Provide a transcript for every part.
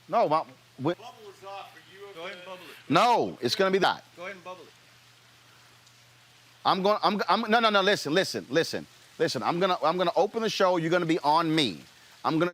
No, Bubble is off. Are you okay? Go ahead and bubble it. no, it's going to be that. Go ahead and bubble it. No, no, no, listen. I'm gonna open the show. You're gonna be on me. I'm gonna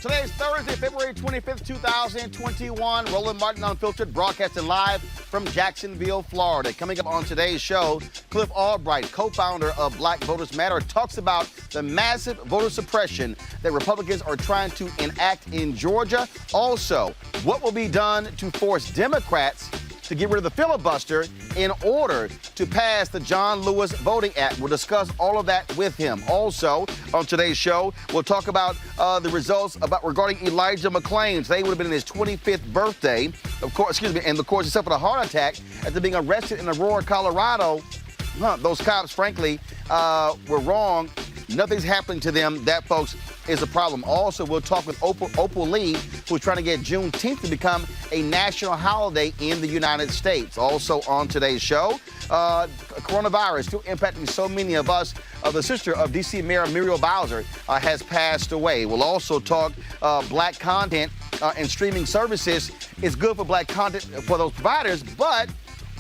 Today is Thursday, February 25th, 2021. Roland Martin Unfiltered, broadcasting live from Jacksonville, Florida. Coming up on today's show, Calif, co-founder of Black Voters Matter, talks about the massive voter suppression that Republicans are trying to enact in Georgia. Also, what will be done to force Democrats to get rid of the filibuster in order to pass the John Lewis Voting Act. We'll discuss all of that with him. Also, on today's show, we'll talk about the results regarding Elijah McClain. Today would have been his 25th birthday, of course, and of course, he suffered a heart attack after being arrested in Aurora, Colorado. Those cops, frankly, were wrong. Nothing's happened to them. That, folks, is a problem. Also, we'll talk with Opal Lee, who's trying to get Juneteenth to become a national holiday in the United States. Also on today's show, coronavirus still impacting so many of us. The sister of D.C. Mayor Muriel Bowser has passed away. We'll also talk black content and streaming services. It's good for black content for those providers, but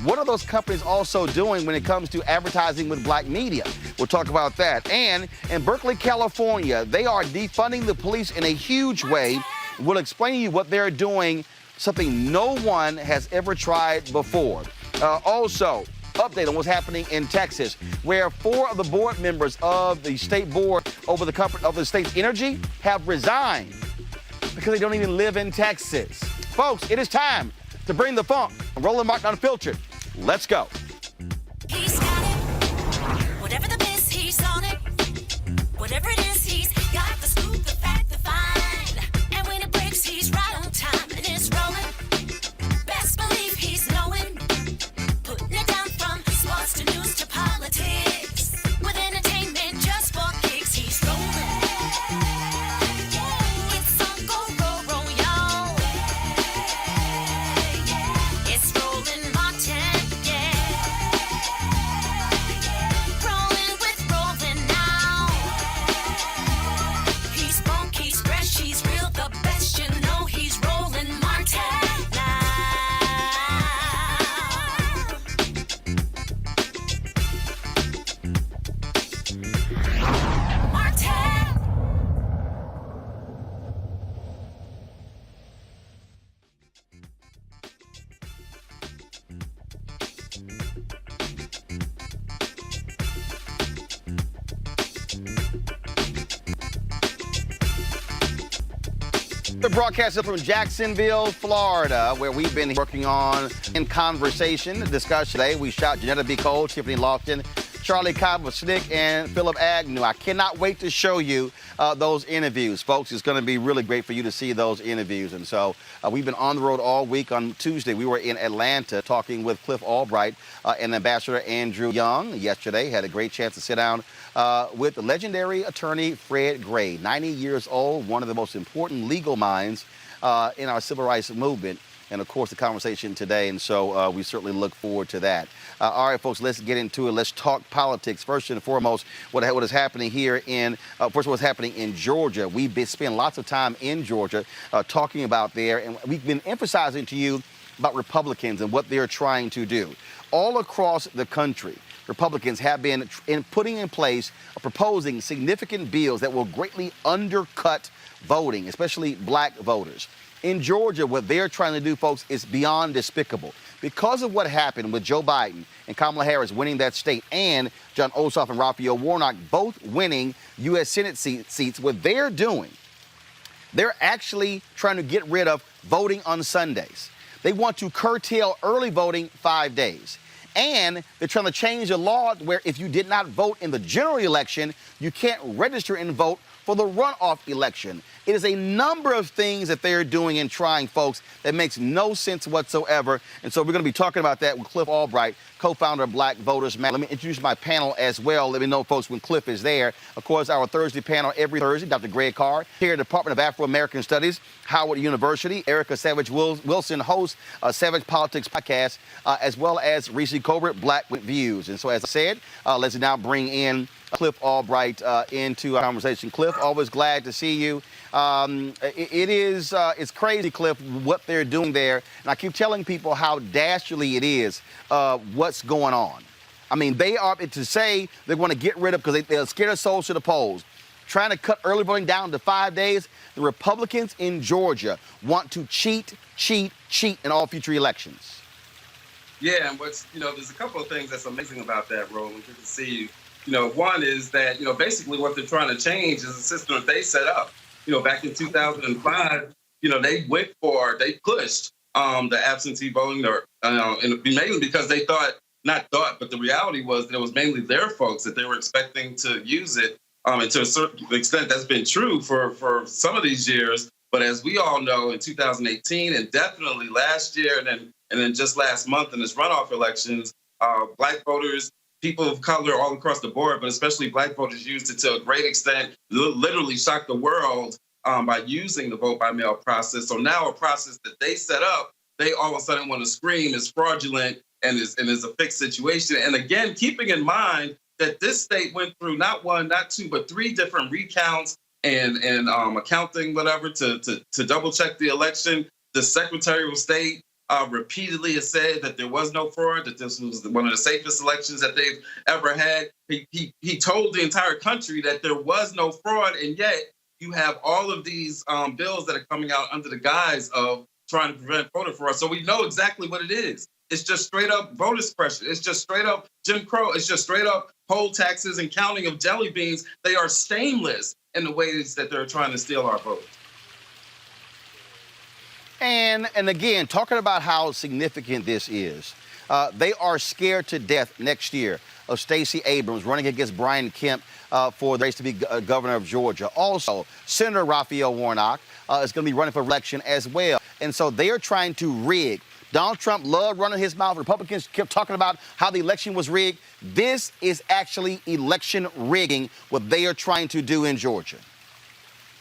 what are those companies also doing when it comes to advertising with black media? We'll talk about that. And in Berkeley, California, they are defunding the police in a huge way. We'll explain to you what they're doing, something no one has ever tried before. Also, update on what's happening in Texas, where 4 of the board members of the state board over the state's energy have resigned because they don't even live in Texas. Folks, it is time to bring the funk. Roland Martin Unfiltered. Let's go. He's got it. Whatever the biz, he's on it. Whatever it is, he's got the scoop, the fact, the find. And when it breaks, he's right on time and it's rolling. Best believe he's knowing. Putting it down from sports to news to politics. With entertainment just for kicks, he's rolling. It's on go, y'all. It's Roland Martin, rolling with Roland now. He's funk, he's fresh, he's real, the best, you know he's Roland Martin now. Martin. The broadcast is from Jacksonville, Florida, where we've been working on in conversation, discussion today. We shot Janetta B. Cole, Tiffany Lofton, Charlie Cobb-Snick, and Philip Agnew. I cannot wait to show you those interviews, folks. It's going to be really great for you to see those interviews. And so we've been on the road all week. On Tuesday, we were in Atlanta talking with Calif and Ambassador Andrew Young. Yesterday, had a great chance to sit down with the legendary attorney Fred Gray, 90 years old, one of the most important legal minds in our civil rights movement. And, of course, the conversation today. And so we certainly look forward to that. All right, folks, let's get into it. Let's talk politics. First and foremost, what is happening here what's happening in Georgia. We've spent lots of time in Georgia talking about there. And we've been emphasizing to you about Republicans and what they're trying to do. All across the country, Republicans have been putting in place, proposing significant bills that will greatly undercut voting, especially black voters. In Georgia, what they're trying to do, folks, is beyond despicable. Because of what happened with Joe Biden and Kamala Harris winning that state and John Ossoff and Raphael Warnock both winning U.S. Senate seats, what they're doing, they're actually trying to get rid of voting on Sundays. They want to curtail early voting 5 days. And they're trying to change the law where if you did not vote in the general election, you can't register and vote for the runoff election. It is a number of things that they're doing and trying, folks, that makes no sense whatsoever. And so we're going to be talking about that with Calif Albright, co-founder of Black Voters Matter. Let me introduce my panel as well. Let me know, folks, when Calif is there. Of course, our Thursday panel every Thursday, Dr. Greg Carr, here at the Department of Afro-American Studies, Howard University. Erica Savage-Wilson hosts Savage Politics Podcast, as well as Reese Colbert, Black Views. And so, as I said, let's now bring in Calif Albright into our conversation. Calif, always glad to see you. It's crazy, Calif, what they're doing there. And I keep telling people how dastardly it is what's going on. I mean, they are to say they're going to get rid of, because they're scared of souls to the polls. trying to cut early voting down to 5 days. The Republicans in Georgia want to cheat in all future elections. Yeah, and there's a couple of things that's amazing about that, Roland. Good to see you. One is that, basically what they're trying to change is a system that they set up. Back in 2005, they pushed the absentee voting, and mainly because they but the reality was that it was mainly their folks that they were expecting to use it. And to a certain extent, that's been true for some of these years. But as we all know, in 2018 and definitely last year, and then just last month in this runoff elections, Black voters, people of color all across the board, but especially Black voters used it to a great extent, literally shocked the world by using the vote by mail process. So now a process that they set up, they all of a sudden want to scream is fraudulent and is a fixed situation. And again, keeping in mind that this state went through not one, not two, but 3 different recounts and accounting, whatever, to double check the election. The Secretary of State repeatedly has said that there was no fraud, that this was one of the safest elections that they've ever had. He told the entire country that there was no fraud, and yet you have all of these bills that are coming out under the guise of trying to prevent voter fraud. So we know exactly what it is. It's just straight up voter suppression. It's just straight up Jim Crow. It's just straight up poll taxes and counting of jelly beans. They are shameless in the ways that they're trying to steal our votes. And again, talking about how significant this is, they are scared to death next year of Stacey Abrams running against Brian Kemp for the race to be governor of Georgia. Also, Senator Raphael Warnock is going to be running for election as well. And so they are trying to rig. Donald Trump loved running his mouth. Republicans kept talking about how the election was rigged. This is actually election rigging, what they are trying to do in Georgia.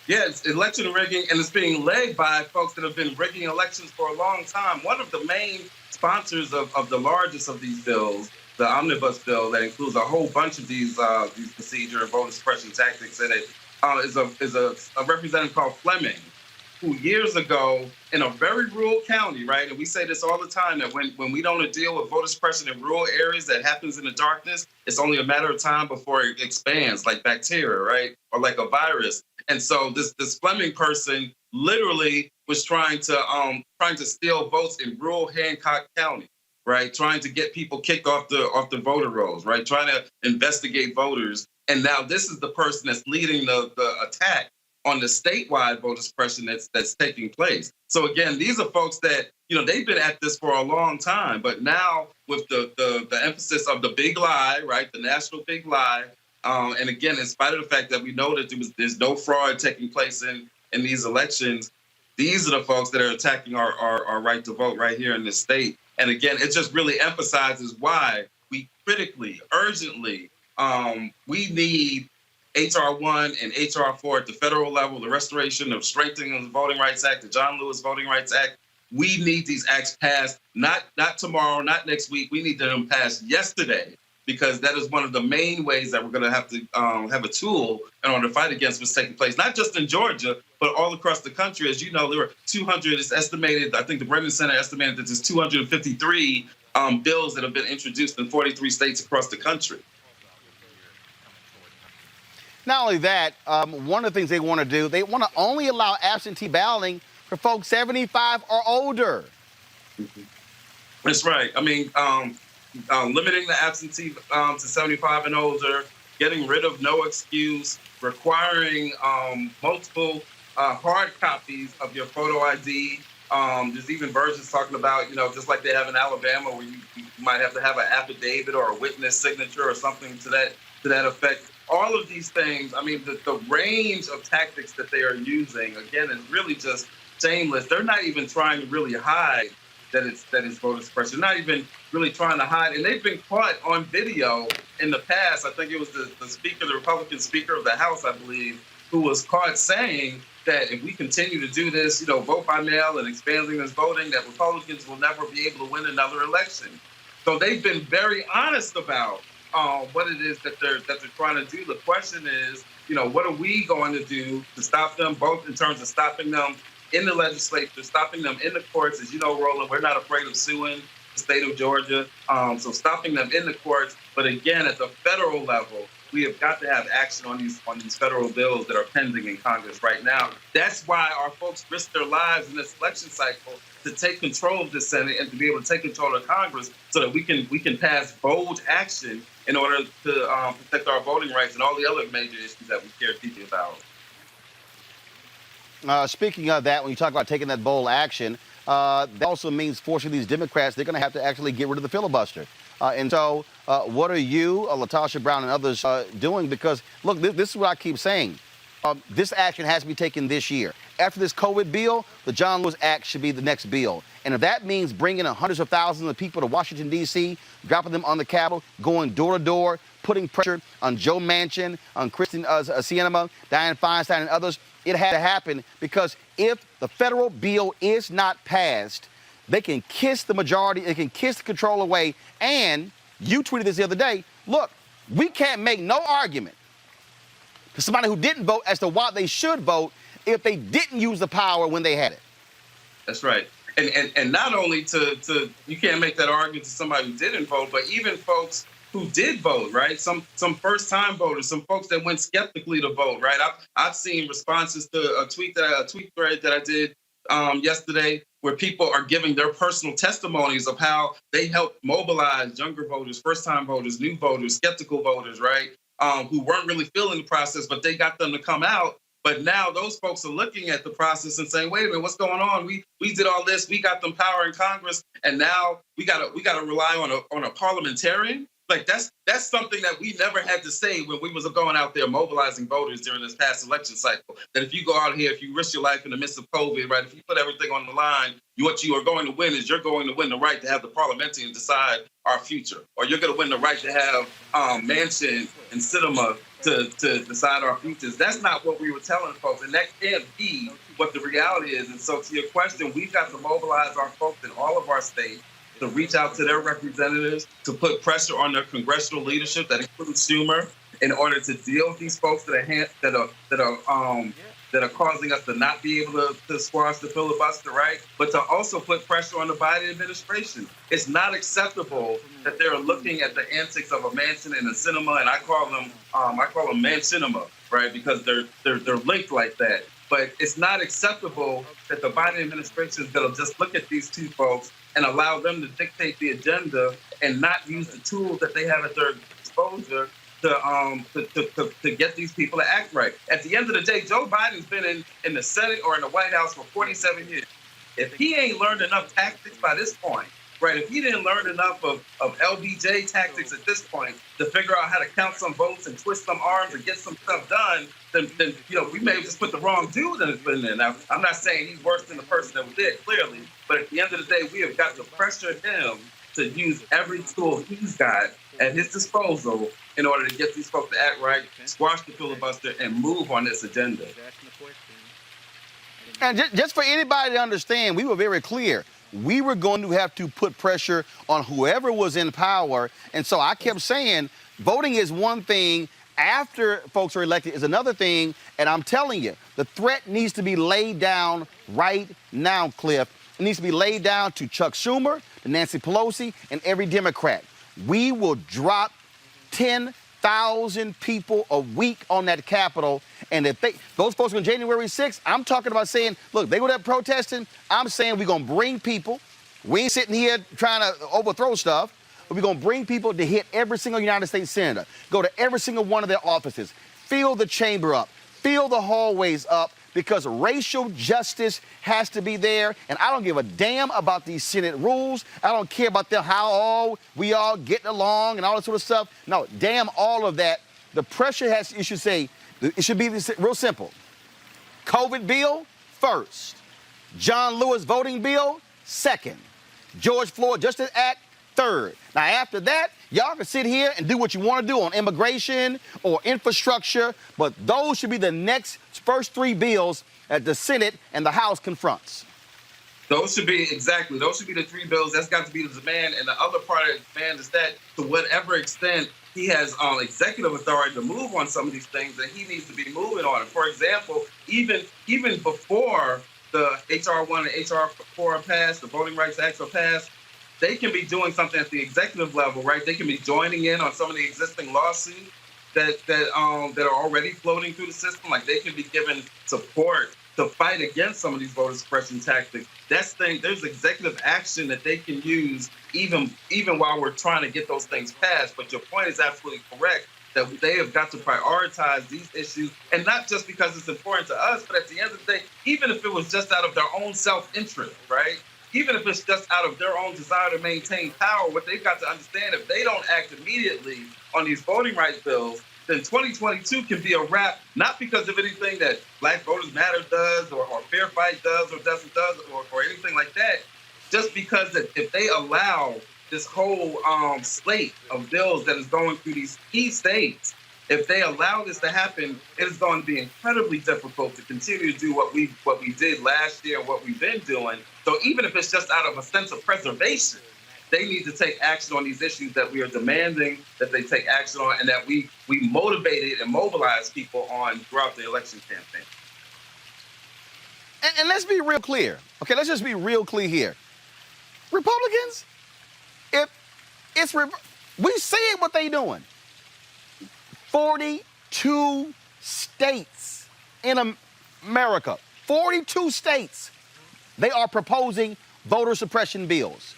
Yeah, it's election rigging, and it's being led by folks that have been rigging elections for a long time. One of the main sponsors of the largest of these bills, the omnibus bill that includes a whole bunch of these procedure and voter suppression tactics in it, is a representative called Fleming, who years ago in a very rural county, right? And we say this all the time, that when we don't deal with voter suppression in rural areas that happens in the darkness, it's only a matter of time before it expands like bacteria, right? Or like a virus. And so this Fleming person literally was trying to steal votes in rural Hancock County, right? Trying to get people kicked off the voter rolls, right? Trying to investigate voters. And now this is the person that's leading the attack on the statewide voter suppression that's taking place. So again, these are folks that, they've been at this for a long time, but now with the emphasis of the big lie, right? The national big lie. And again, in spite of the fact that we know that there's no fraud taking place in these elections, these are the folks that are attacking our right to vote right here in this state. And again, it just really emphasizes why we critically, urgently, we need H.R. 1 and H.R. 4 at the federal level, the restoration of strengthening of the Voting Rights Act, the John Lewis Voting Rights Act. We need these acts passed, not tomorrow, not next week. We need them passed yesterday, because that is one of the main ways that we're going to have to have a tool in order to fight against what's taking place, not just in Georgia, but all across the country. As you know, there were 200, it's estimated, I think the Brennan Center estimated that there's 253 bills that have been introduced in 43 states across the country. Not only that, one of the things they want to do, they want to only allow absentee balloting for folks 75 or older. That's right. I mean, limiting the absentee to 75 and older, getting rid of no excuse, requiring multiple hard copies of your photo ID. There's even versions talking about, just like they have in Alabama, where you might have to have an affidavit or a witness signature or something to that effect. All of these things, I mean, the range of tactics that they are using, again, is really just shameless. They're not even trying to really hide that it's voter suppression. They're not even really trying to hide. And they've been caught on video in the past. I think it was the speaker, the Republican Speaker of the House, I believe, who was caught saying that if we continue to do this, vote by mail and expanding this voting, that Republicans will never be able to win another election. So they've been very honest about what it is that they're trying to do. The question is, what are we going to do to stop them, both in terms of stopping them in the legislature, stopping them in the courts? As you know, Roland, we're not afraid of suing the state of Georgia. So stopping them in the courts. But again, at the federal level, we have got to have action on these federal bills that are pending in Congress right now. That's why our folks risk their lives in this election cycle to take control of the Senate and to be able to take control of Congress so that we can pass bold action in order to protect our voting rights and all the other major issues that we care deeply about. Speaking of that, when you talk about taking that bold action, that also means forcing these Democrats, they're going to have to actually get rid of the filibuster. And so what are you, LaTosha Brown and others doing? Because, look, this is what I keep saying. This action has to be taken this year. After this COVID bill, the John Lewis Act should be the next bill. And if that means bringing hundreds of thousands of people to Washington, D.C., dropping them on the Capitol, going door to door, putting pressure on Joe Manchin, on Kristen Sinema, Dianne Feinstein, and others, it had to happen because if the federal bill is not passed, they can kiss the majority, they can kiss the control away. And you tweeted this the other day, look, we can't make no argument to somebody who didn't vote as to why they should vote if they didn't use the power when they had it. That's right. And not only to you can't make that argument to somebody who didn't vote, but even folks who did vote, right? Some first-time voters, some folks that went skeptically to vote, right? I've seen responses to a tweet thread that I did yesterday where people are giving their personal testimonies of how they helped mobilize younger voters, first-time voters, new voters, skeptical voters, right? Who weren't really feeling the process, but they got them to come out. But now those folks are looking at the process and saying, wait a minute, what's going on? We did all this, we got them power in Congress, and now we gotta rely on a parliamentarian? Like that's something that we never had to say when we was going out there mobilizing voters during this past election cycle. That if you go out here, if you risk your life in the midst of COVID, right, if you put everything on the line, what you are going to win is you're going to win the right to have the parliamentarian decide our future, or you're going to win the right to have Manchin and Sinema to decide our futures. That's not what we were telling folks, and that can't be what the reality is. And so to your question, we've got to mobilize our folks in all of our states to reach out to their representatives, to put pressure on their congressional leadership, that includes Schumer, in order to deal with these folks that are causing us to not be able to squash the filibuster, right? But to also put pressure on the Biden administration. It's not acceptable that they're looking at the antics of a Manchin and a Sinema, and I call them Manchinema, right? Because they're linked like that. But it's not acceptable that the Biden administration is going to just look at these two folks and allow them to dictate the agenda and not use the tools that they have at their disposal to get these people to act right. At the end of the day, Joe Biden's been in the Senate or in the White House for 47 years. If he ain't learned enough tactics by this point, right, if he didn't learn enough of LBJ tactics at this point to figure out how to count some votes and twist some arms and get some stuff done, then we may have just put the wrong dude in there. Now, I'm not saying he's worse than the person that was there, clearly, but at the end of the day, we have got to pressure him to use every tool he's got at his disposal in order to get these folks to act right, squash the filibuster, and move on this agenda. And just for anybody to understand, we were very clear. We were going to have to put pressure on whoever was in power. And so I kept saying, voting is one thing. After folks are elected is another thing. And I'm telling you, the threat needs to be laid down right now, Cliff. It needs to be laid down to Chuck Schumer, to Nancy Pelosi, and every Democrat. We will drop 10,000 people a week on that Capitol. And if those folks on January 6th, I'm talking about saying, look, they were there protesting. I'm saying we're going to bring people. We ain't sitting here trying to overthrow stuff. But we're going to bring people to hit every single United States senator, go to every single one of their offices, fill the chamber up, fill the hallways up, because racial justice has to be there. And I don't give a damn about these Senate rules. I don't care about how we all get along and all that sort of stuff. No, damn all of that. The pressure it should be real simple. COVID bill, first. John Lewis voting bill, second. George Floyd Justice Act, third. Now, after that, y'all can sit here and do what you want to do on immigration or infrastructure, but those should be the first three bills that the Senate and the House confronts. Those should be the three bills. That's got to be the demand. And the other part of the demand is that to whatever extent he has executive authority to move on some of these things, that he needs to be moving on it. For example, even before the HR 1 and HR 4 are passed, the Voting Rights Acts are passed, they can be doing something at the executive level, right? They can be joining in on some of the existing lawsuits that are already floating through the system. Like they can be given support to fight against some of these voter suppression tactics. There's executive action that they can use even while we're trying to get those things passed. But your point is absolutely correct that they have got to prioritize these issues, and not just because it's important to us, but at the end of the day, even if it was just out of their own self-interest, right? Even if it's just out of their own desire to maintain power, what they've got to understand, if they don't act immediately on these voting rights bills, then 2022 can be a wrap, not because of anything that Black Voters Matter does or Fair Fight does or doesn't does or anything like that, just because that if they allow this whole slate of bills that is going through these key states, if they allow this to happen, it is going to be incredibly difficult to continue to do what we did last year and what we've been doing. So even if it's just out of a sense of preservation, they need to take action on these issues that we are demanding that they take action on, and that we motivated and mobilize people on throughout the election campaign. And let's be real clear. Okay, let's just be real clear here. Republicans, we see what they doing. 42 states in America, 42 states, they are proposing voter suppression bills.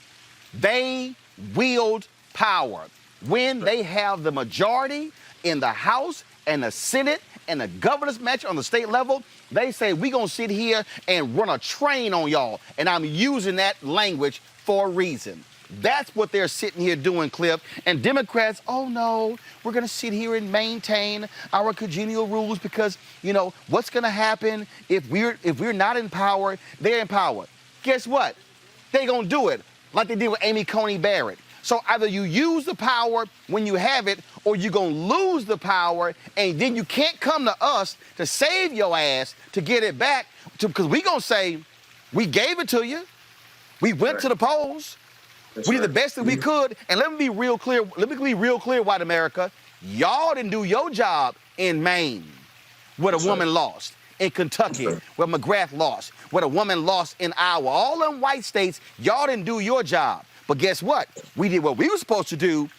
They wield power when they have the majority in the House and the Senate and the governor's match on the state level. They say, we're going to sit here and run a train on y'all. And I'm using that language for a reason. That's what they're sitting here doing, Cliff. And Democrats, oh no, we're going to sit here and maintain our congenial rules because, you know, what's going to happen if we're not in power, they're in power. Guess what? They're going to do it like they did with Amy Coney Barrett. So either you use the power when you have it, or you're going to lose the power, and then you can't come to us to save your ass to get it back, because we're going to say, we gave it to you. We went to the polls. We did the best that we could. And let me be real clear. Let me be real clear, white America. Y'all didn't do your job in Maine, where a woman lost. In Kentucky, where McGrath lost. Where a woman lost in Iowa. All them white states, y'all didn't do your job. But guess what? We did what we were supposed to do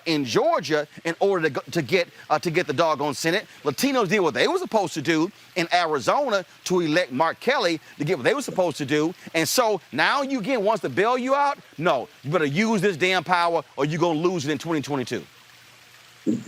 in Georgia in order to get the doggone Senate. Latinos did what they were supposed to do in Arizona to elect Mark Kelly to get what they were supposed to do. And so now you again wants to bail you out? No, you better use this damn power or you're going to lose it in 2022.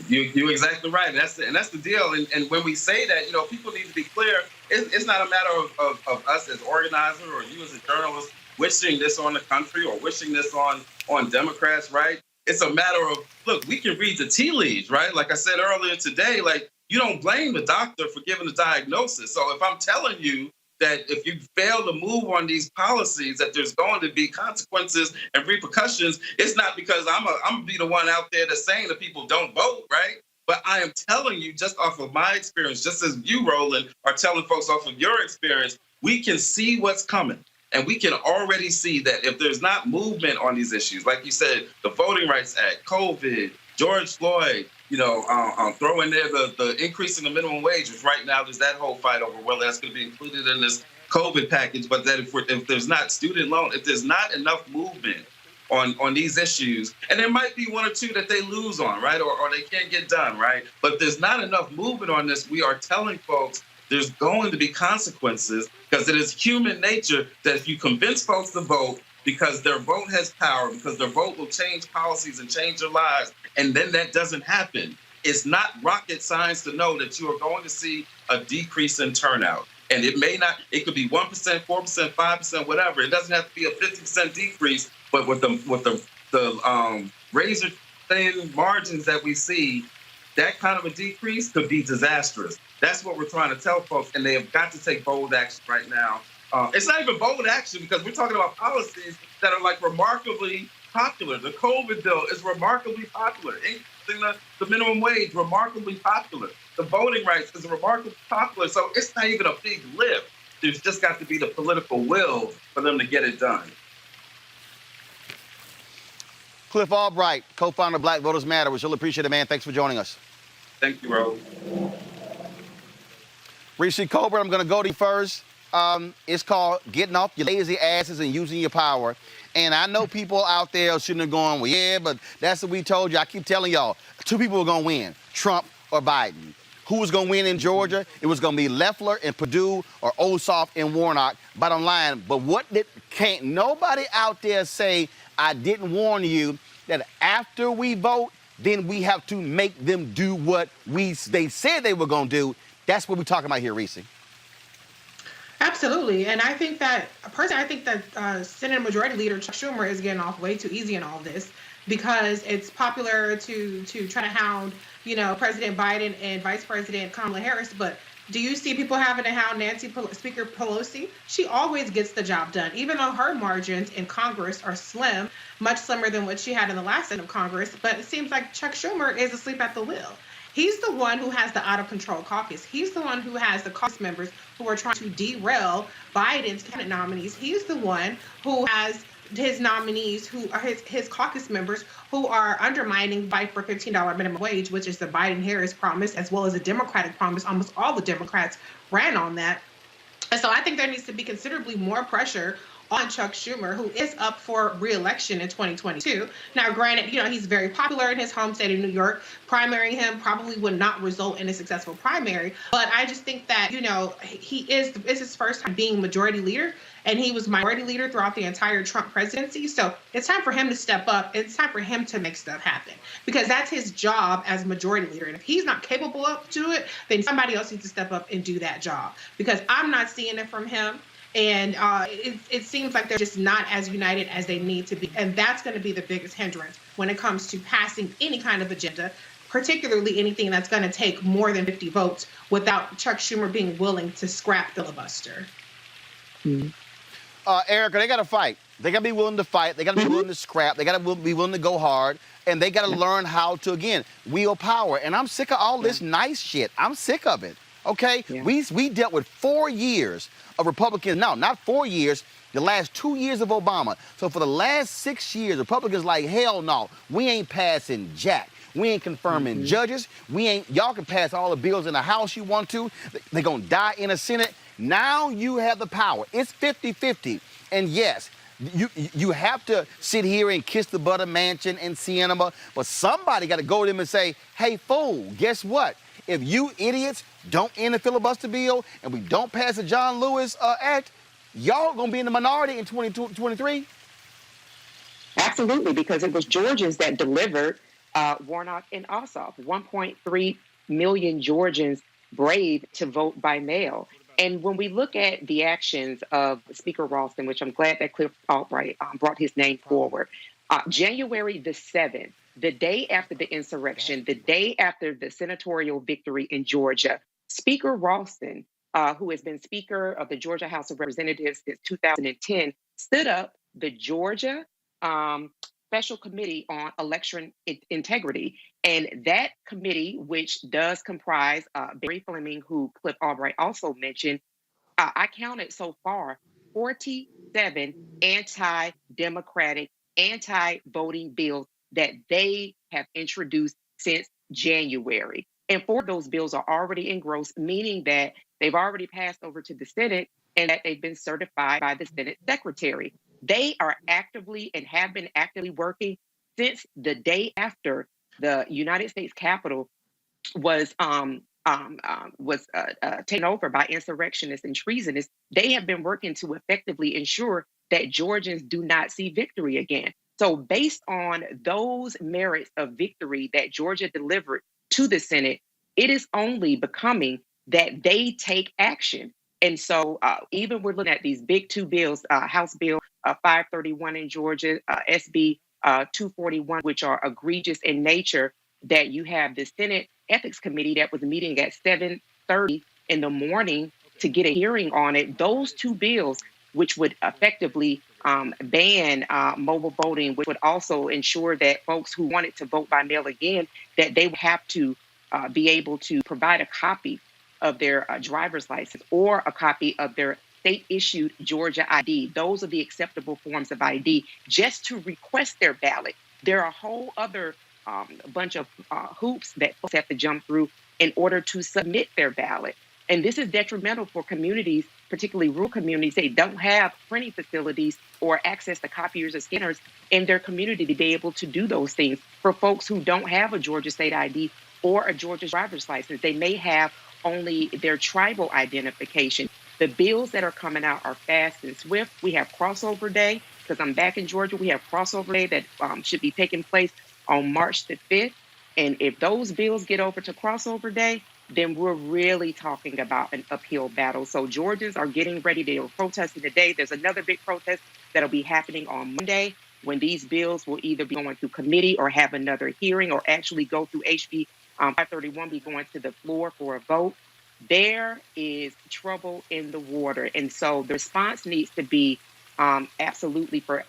You're exactly right. And that's the deal. And when we say that, you know, people need to be clear. It's not a matter of us as organizers or you as a journalist wishing this on the country or wishing this on Democrats, right? It's a matter of, look, we can read the tea leaves, right? Like I said earlier today, like you don't blame the doctor for giving the diagnosis. So if I'm telling you that if you fail to move on these policies, that there's going to be consequences and repercussions, it's not because I'm gonna be the one out there that's saying that people don't vote, right? But I am telling you just off of my experience, just as you, Roland, are telling folks off of your experience, we can see what's coming. And we can already see that if there's not movement on these issues, like you said, the Voting Rights Act, COVID, George Floyd, you know, throw in there the increase in the minimum wage, which right now there's that whole fight over whether that's going to be included in this COVID package. But that if there's not student loan, if there's not enough movement on these issues, and there might be one or two that they lose on, right, or they can't get done, right? But if there's not enough movement on this, we are telling folks there's going to be consequences, because it is human nature that if you convince folks to vote because their vote has power, because their vote will change policies and change their lives, and then that doesn't happen, it's not rocket science to know that you are going to see a decrease in turnout. And it may not, it could be 1%, 4%, 5%, whatever. It doesn't have to be a 50% decrease, but with the razor thin margins that we see, that kind of a decrease could be disastrous. That's what we're trying to tell folks, and they have got to take bold action right now. It's not even bold action because we're talking about policies that are like remarkably popular. The COVID bill is remarkably popular. Increasing the minimum wage, remarkably popular. The voting rights is remarkably popular. So it's not even a big lift. There's just got to be the political will for them to get it done. Cliff Albright, co-founder of Black Voters Matter. We really appreciate it, man. Thanks for joining us. Thank you, Roland. Reese Colbert, I'm going to go to you first. It's called getting off your lazy asses and using your power. And I know people out there are sitting there going, well, yeah, but that's what we told you. I keep telling y'all, two people are going to win, Trump or Biden. Who was going to win in Georgia? It was going to be Loeffler and Perdue or Ossoff and Warnock, bottom line. But can't nobody out there say, I didn't warn you that after we vote, then we have to make them do what they said they were going to do. That's what we're talking about here, Reese. Absolutely. And I think that, personally, Senate Majority Leader Chuck Schumer is getting off way too easy in all this, because it's popular to try to hound, President Biden and Vice President Kamala Harris. But do you see people having to hound Speaker Pelosi? She always gets the job done, even though her margins in Congress are slim, much slimmer than what she had in the last Senate of Congress. But it seems like Chuck Schumer is asleep at the wheel. He's the one who has the out-of-control caucus. He's the one who has the caucus members who are trying to derail Biden's cabinet nominees. He's the one who has his nominees, who are his caucus members, who are undermining fight for $15 minimum wage, which is the Biden-Harris promise, as well as a Democratic promise. Almost all the Democrats ran on that. And so I think there needs to be considerably more pressure on Chuck Schumer, who is up for re-election in 2022. Now, granted, he's very popular in his home state of New York. Primarying him probably would not result in a successful primary. But I just think that, it's his first time being majority leader, and he was minority leader throughout the entire Trump presidency. So it's time for him to step up. It's time for him to make stuff happen, because that's his job as majority leader. And if he's not capable of to it, then somebody else needs to step up and do that job, because I'm not seeing it from him. And it seems like they're just not as united as they need to be. And that's going to be the biggest hindrance when it comes to passing any kind of agenda, particularly anything that's going to take more than 50 votes without Chuck Schumer being willing to scrap filibuster. Erica, they got to fight. They got to be willing to fight. They got to be willing to scrap. They got to be willing to go hard. And they got to learn how to, again, wield power. And I'm sick of all this nice shit. I'm sick of it. Okay? Yeah. We dealt with 4 years of Republicans. No, not 4 years. The last 2 years of Obama. So for the last 6 years, Republicans like, hell no, we ain't passing jack. We ain't confirming judges. Y'all can pass all the bills in the House you want to. They're going to die in the Senate. Now you have the power. It's 50-50. And yes, you have to sit here and kiss the butter mansion and Sienna, but somebody got to go to them and say, hey, fool, guess what? If you idiots don't end the filibuster bill and we don't pass the John Lewis Act, y'all going to be in the minority in 2023? Absolutely, because it was Georgians that delivered Warnock and Ossoff. 1.3 million Georgians brave to vote by mail. And when we look at the actions of Speaker Ralston, which I'm glad that Cliff Albright brought his name forward, January the 7th, the day after the insurrection, the day after the senatorial victory in Georgia, Speaker Ralston, who has been Speaker of the Georgia House of Representatives since 2010, stood up the Georgia Special Committee on Election Integrity. And that committee, which does comprise Barry Fleming, who Cliff Albright also mentioned, I counted so far 47 anti-democratic, anti-voting bills that they have introduced since January. And 4 of those bills are already engrossed, meaning that they've already passed over to the Senate and that they've been certified by the Senate Secretary. They are actively and have been actively working since the day after the United States Capitol was taken over by insurrectionists and treasonists. They have been working to effectively ensure that Georgians do not see victory again. So based on those merits of victory that Georgia delivered to the Senate, it is only becoming that they take action. And so even we're looking at these big 2 bills, House Bill 531 in Georgia, SB 241, which are egregious in nature, that you have the Senate Ethics Committee that was meeting at 7:30 in the morning to get a hearing on it. Those 2 bills, which would effectively ban mobile voting, which would also ensure that folks who wanted to vote by mail again, that they would have to be able to provide a copy of their driver's license or a copy of their state-issued Georgia ID. Those are the acceptable forms of ID just to request their ballot. There are a whole other bunch of hoops that folks have to jump through in order to submit their ballot. And this is detrimental for communities, particularly rural communities. They don't have printing facilities or access to copiers or scanners in their community to be able to do those things. For folks who don't have a Georgia state ID or a Georgia driver's license. They may have only their tribal identification. The bills that are coming out are fast and swift. We have crossover day, because I'm back in Georgia. We have crossover day that should be taking place on March the 5th. And if those bills get over to crossover day, then we're really talking about an uphill battle. So Georgians are getting ready. They are protesting today. There's another big protest that'll be happening on Monday, when these bills will either be going through committee or have another hearing, or actually go through HB 531, be going to the floor for a vote. There is trouble in the water. And so the response needs to be absolutely for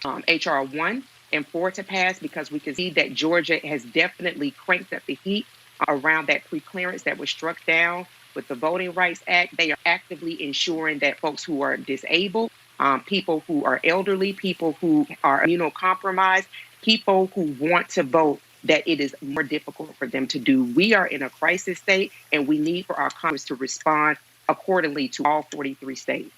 HR 1 and 4 to pass, because we can see that Georgia has definitely cranked up the heat around that pre-clearance that was struck down with the Voting Rights Act. They are actively ensuring that folks who are disabled, people who are elderly, people who are immunocompromised, people who want to vote, that it is more difficult for them to do. We are in a crisis state, and we need for our Congress to respond accordingly to all 43 states.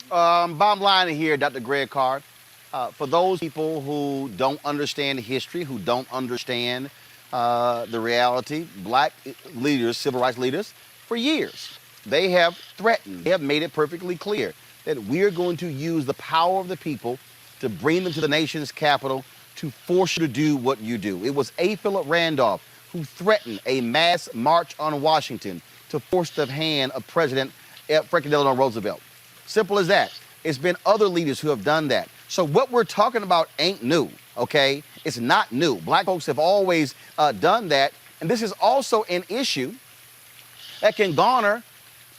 Bottom line here, Dr. Greg Card, for those people who don't understand history, who don't understand the reality, black leaders, civil rights leaders, for years, they have threatened, they have made it perfectly clear that we're going to use the power of the people to bring them to the nation's capital to force you to do what you do. It was A. Philip Randolph who threatened a mass march on Washington to force the hand of President Franklin Delano Roosevelt. Simple as that. It's been other leaders who have done that. So what we're talking about ain't new, okay? It's not new. Black folks have always done that. And this is also an issue that can garner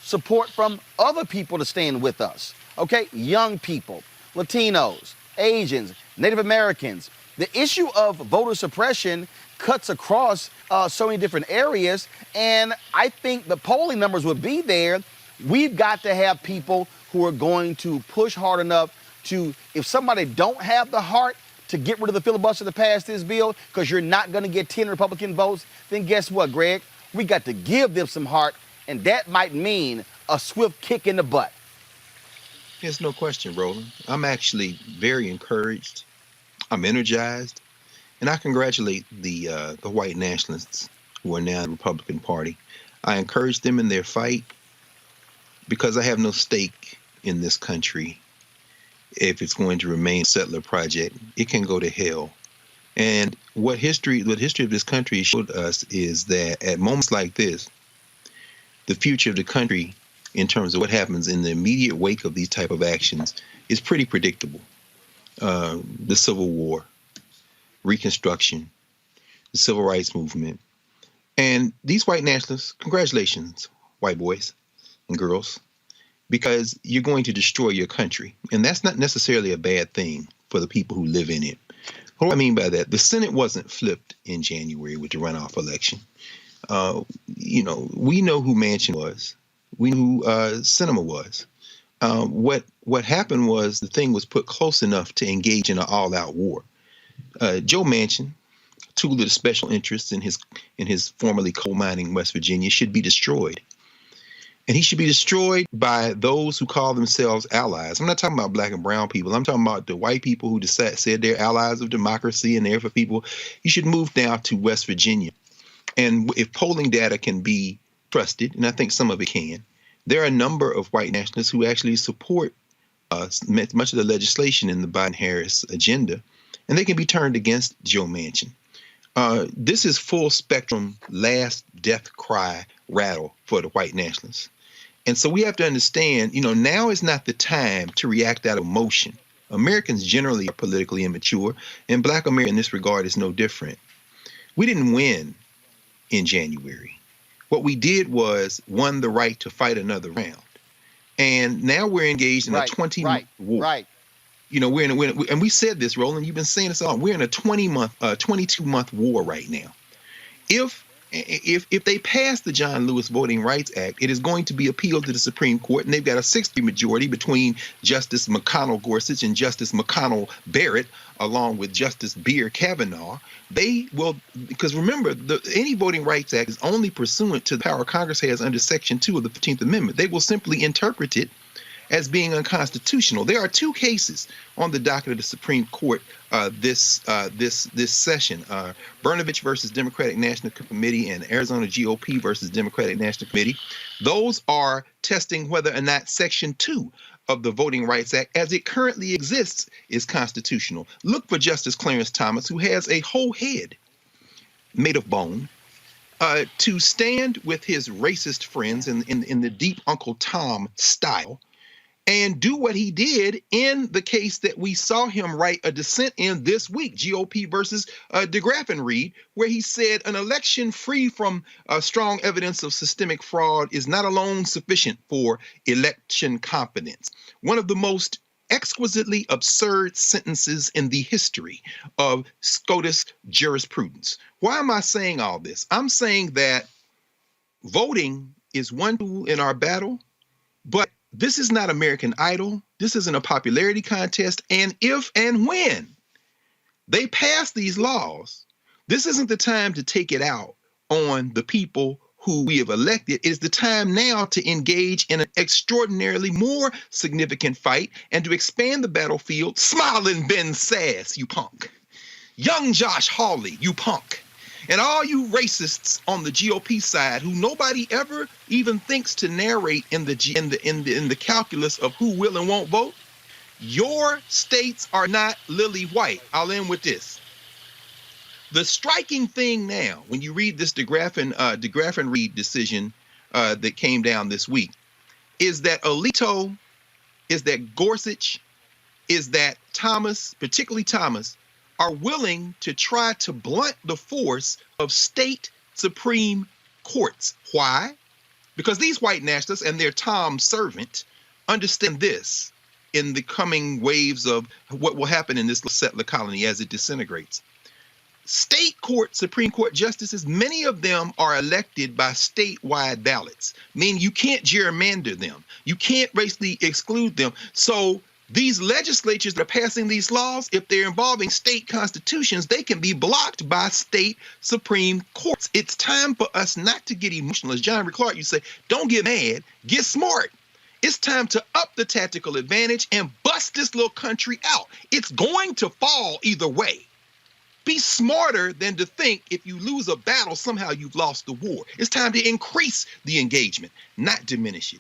support from other people to stand with us, okay? Young people, Latinos, Asians, Native Americans. The issue of voter suppression cuts across so many different areas, and I think the polling numbers would be there. We've got to have people who are going to push hard enough to, if somebody don't have the heart to get rid of the filibuster to pass this bill, because you're not going to get 10 Republican votes, then guess what, Greg? We got to give them some heart, and that might mean a swift kick in the butt. There's no question, Roland. I'm actually very encouraged. I'm energized, and I congratulate the white nationalists who are now in the Republican Party. I encourage them in their fight, because I have no stake in this country. If it's going to remain a settler project, it can go to hell. And what history of this country showed us is that at moments like this, the future of the country, in terms of what happens in the immediate wake of these type of actions, is pretty predictable. The Civil War, Reconstruction, the Civil Rights Movement. And these white nationalists, congratulations, white boys and girls, because you're going to destroy your country. And that's not necessarily a bad thing for the people who live in it. What do I mean by that? The Senate wasn't flipped in January with the runoff election. We know who Manchin was. We knew who Sinema was. What happened was the thing was put close enough to engage in an all-out war. Joe Manchin, tool of the special interests in his formerly coal mining West Virginia, should be destroyed. And he should be destroyed by those who call themselves allies. I'm not talking about black and brown people. I'm talking about the white people who said they're allies of democracy and they're for people. You should move down to West Virginia. And if polling data can be trusted, and I think some of it can, there are a number of white nationalists who actually support much of the legislation in the Biden-Harris agenda, and they can be turned against Joe Manchin. This is full spectrum last death cry rattle for the white nationalists. And so we have to understand, now is not the time to react out of emotion. Americans generally are politically immature, and Black America in this regard is no different. We didn't win in January. What we did was won the right to fight another round. And now we're engaged in a 20-month war. Right. And we said this, Roland, you've been saying this all. We're in a 22-month war right now. If they pass the John Lewis Voting Rights Act, it is going to be appealed to the Supreme Court, and they've got a 60 majority between Justice McConnell Gorsuch and Justice McConnell Barrett, along with Justice Beer Kavanaugh. They will, because remember, any Voting Rights Act is only pursuant to the power Congress has under Section 2 of the 15th Amendment. They will simply interpret it as being unconstitutional. There are two cases on the docket of the Supreme Court this session: Brnovich versus Democratic National Committee and Arizona GOP versus Democratic National Committee. Those are testing whether or not Section 2 of the Voting Rights Act, as it currently exists, is constitutional. Look for Justice Clarence Thomas, who has a whole head made of bone, to stand with his racist friends in the deep Uncle Tom style and do what he did in the case that we saw him write a dissent in this week, GOP versus DeGraff and Reed, where he said an election free from strong evidence of systemic fraud is not alone sufficient for election confidence. One of the most exquisitely absurd sentences in the history of SCOTUS jurisprudence. Why am I saying all this? I'm saying that voting is one tool in our battle, but this is not American Idol. This isn't a popularity contest. And if and when they pass these laws, this isn't the time to take it out on the people who we have elected. It is the time now to engage in an extraordinarily more significant fight and to expand the battlefield. Smiling Ben Sass, you punk. Young Josh Hawley, you punk. And all you racists on the GOP side who nobody ever even thinks to narrate in the calculus of who will and won't vote, your states are not lily white. I'll end with this. The striking thing now, when you read this DeGraff and Reed decision that came down this week, is that Alito, is that Gorsuch, is that Thomas, particularly Thomas, are willing to try to blunt the force of state Supreme Courts. Why? Because these white nationalists and their Tom servant understand this in the coming waves of what will happen in this settler colony as it disintegrates. State court, Supreme Court justices, many of them are elected by statewide ballots, meaning you can't gerrymander them. You can't racially exclude them. So these legislatures that are passing these laws, if they're involving state constitutions, they can be blocked by state Supreme Courts. It's time for us not to get emotional. As John Clark, you say, don't get mad, get smart. It's time to up the tactical advantage and bust this little country out. It's going to fall either way. Be smarter than to think if you lose a battle, somehow you've lost the war. It's time to increase the engagement, not diminish it.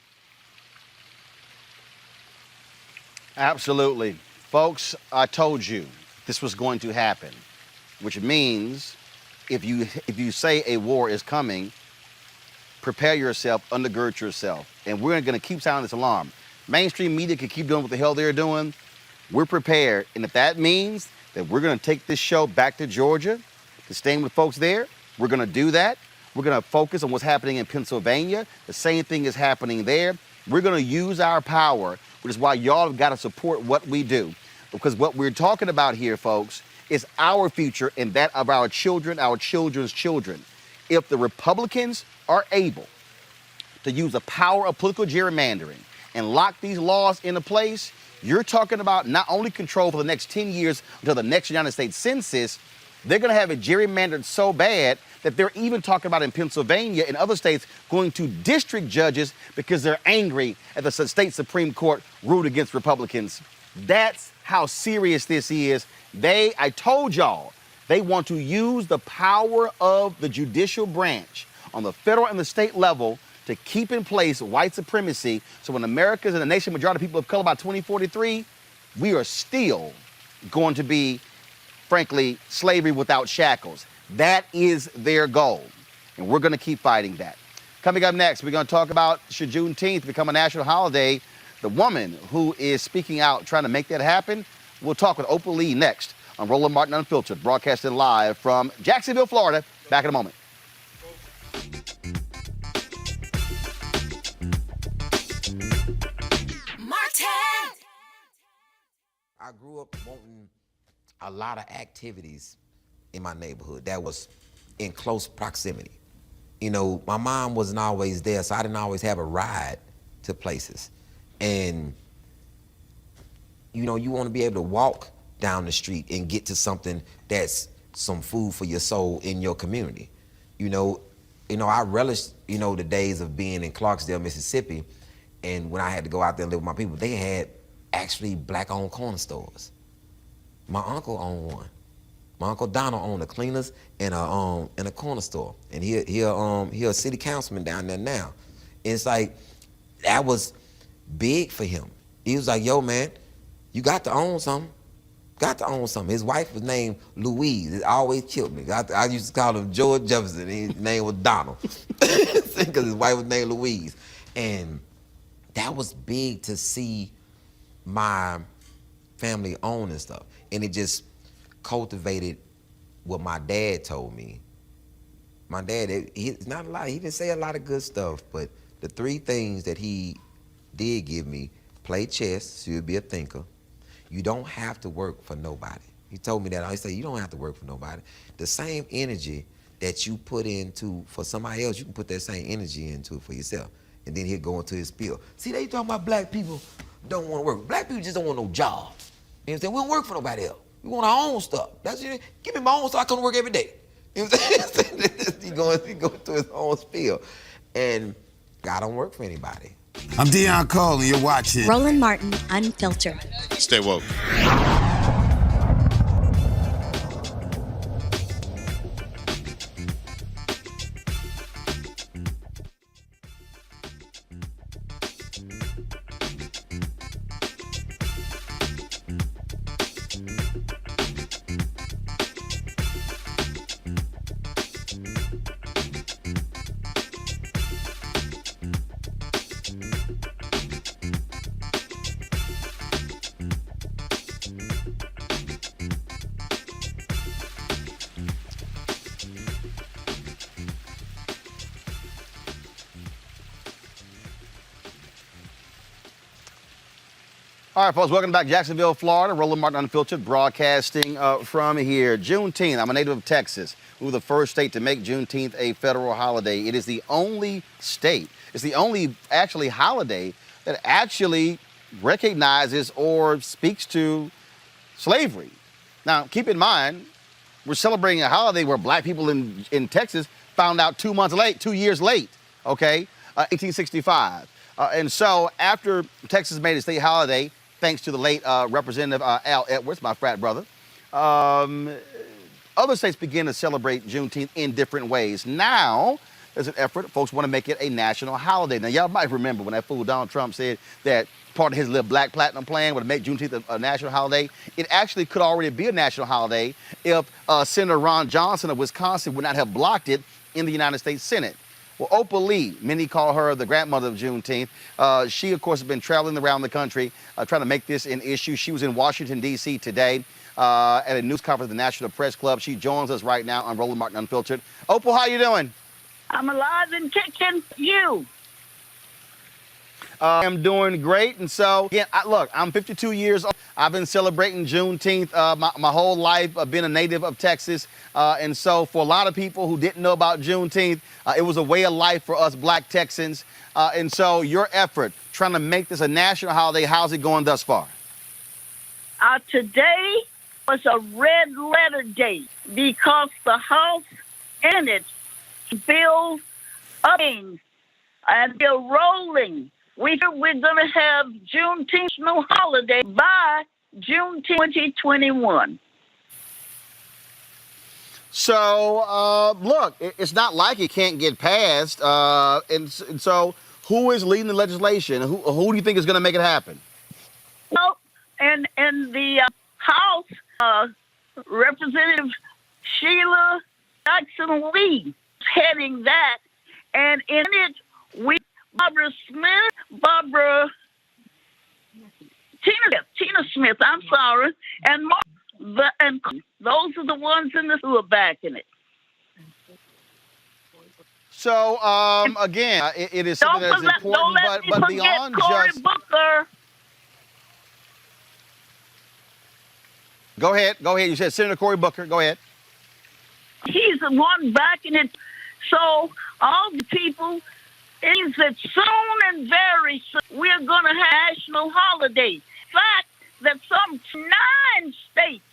Absolutely. Folks, I told you this was going to happen, which means if you say a war is coming, prepare yourself, undergird yourself. And we're going to keep sounding this alarm. Mainstream media can keep doing what the hell they're doing. We're prepared. And if that means that we're going to take this show back to Georgia, to staying with folks there, we're going to do that. We're going to focus on what's happening in Pennsylvania. The same thing is happening there. We're going to use our power, which is why y'all have got to support what we do. Because what we're talking about here, folks, is our future and that of our children, our children's children. If the Republicans are able to use the power of political gerrymandering and lock these laws into place, you're talking about not only control for the next 10 years until the next United States Census, they're going to have it gerrymandered so bad that they're even talking about in Pennsylvania and other states going to district judges because they're angry at the state Supreme Court ruled against Republicans. That's how serious this is. I told y'all, they want to use the power of the judicial branch on the federal and the state level to keep in place white supremacy. So when America's and the nation majority of people of color by 2043, we are still going to be, frankly, slavery without shackles. That is their goal. And we're going to keep fighting that. Coming up next, we're going to talk about should Juneteenth become a national holiday. The woman who is speaking out, trying to make that happen. We'll talk with Oprah Lee next on Roland Martin Unfiltered, broadcasting live from Jacksonville, Florida. Back in a moment. I grew up wanting a lot of activities in my neighborhood that was in close proximity. You know, my mom wasn't always there, so I didn't always have a ride to places. And, you know, you want to be able to walk down the street and get to something that's some food for your soul in your community. You know, I relish, the days of being in Clarksdale, Mississippi, And when I had to go out there and live with my people, they had actually black-owned corner stores. My uncle owned one. My Uncle Donald owned a cleaners and a corner store. And he a city councilman down there now. And it's like, that was big for him. He was like, yo, man, you got to own something. Got to own something. His wife was named Louise. It always killed me. I used to call him George Jefferson. His name was Donald. Because his wife was named Louise. And that was big to see my family own and stuff. And it just cultivated what my dad told me. My dad, he's not a lot, he didn't say a lot of good stuff, but the three things that he did give me: play chess, so you'll be a thinker. You don't have to work for nobody. He told me that. He said, you don't have to work for nobody. The same energy that you put into for somebody else, you can put that same energy into for yourself. And then he'll go into his spiel. See, they talking about black people don't want to work. Black people just don't want no job. You know what I'm saying? We don't work for nobody else. We want our own stuff. That's it. Give me my own stuff. I come to work every day. You know what I'm saying? he going through his own spiel. And God don't work for anybody. I'm Deion Cole, and you're watching Roland Martin Unfiltered. Stay woke. All right, folks, welcome back to Jacksonville, Florida. Roland Martin Unfiltered, broadcasting from here. Juneteenth, I'm a native of Texas. We were the first state to make Juneteenth a federal holiday. It is the only state, it's the only actually holiday that actually recognizes or speaks to slavery. Now, keep in mind, we're celebrating a holiday where black people in Texas found out 2 years late, okay, 1865. And so after Texas made a state holiday, thanks to the late Representative Al Edwards, my frat brother, other states begin to celebrate Juneteenth in different ways. Now, there's an effort, folks want to make it a national holiday. Now, y'all might remember when that fool Donald Trump said that part of his little Black Platinum plan would make Juneteenth a national holiday. It actually could already be a national holiday if Senator Ron Johnson of Wisconsin would not have blocked it in the United States Senate. Well, Opal Lee, many call her the grandmother of Juneteenth. She, of course, has been traveling around the country trying to make this an issue. She was in Washington, D.C. today at a news conference at the National Press Club. She joins us right now on Roland Martin Unfiltered. Opal, how you doing? I'm alive and kicking. You? I'm doing great. And so, again, look, I'm 52 years old. I've been celebrating Juneteenth my whole life. I've been a native of Texas. And so for a lot of people who didn't know about Juneteenth, it was a way of life for us black Texans. And so your effort, trying to make this a national holiday, how's it going thus far? Today was a red letter day because the House and its bill upping and they're rolling. We're going to have Juneteenth no holiday by June 2021. So, look, it's not like it can't get passed. And so who is leading the legislation? Who do you think is going to make it happen? Well, and the House, Representative Sheila Jackson Lee is heading that. And in it, Tina Smith, I'm sorry, and Mark, and those are the ones in this who are backing it. So, again, it is something that's important, but beyond just... Booker. Go ahead. You said Senator Cory Booker. Go ahead. He's the one backing it. So, all the people... is that soon and very soon we're going to have a national holiday. In fact, that some 9 states,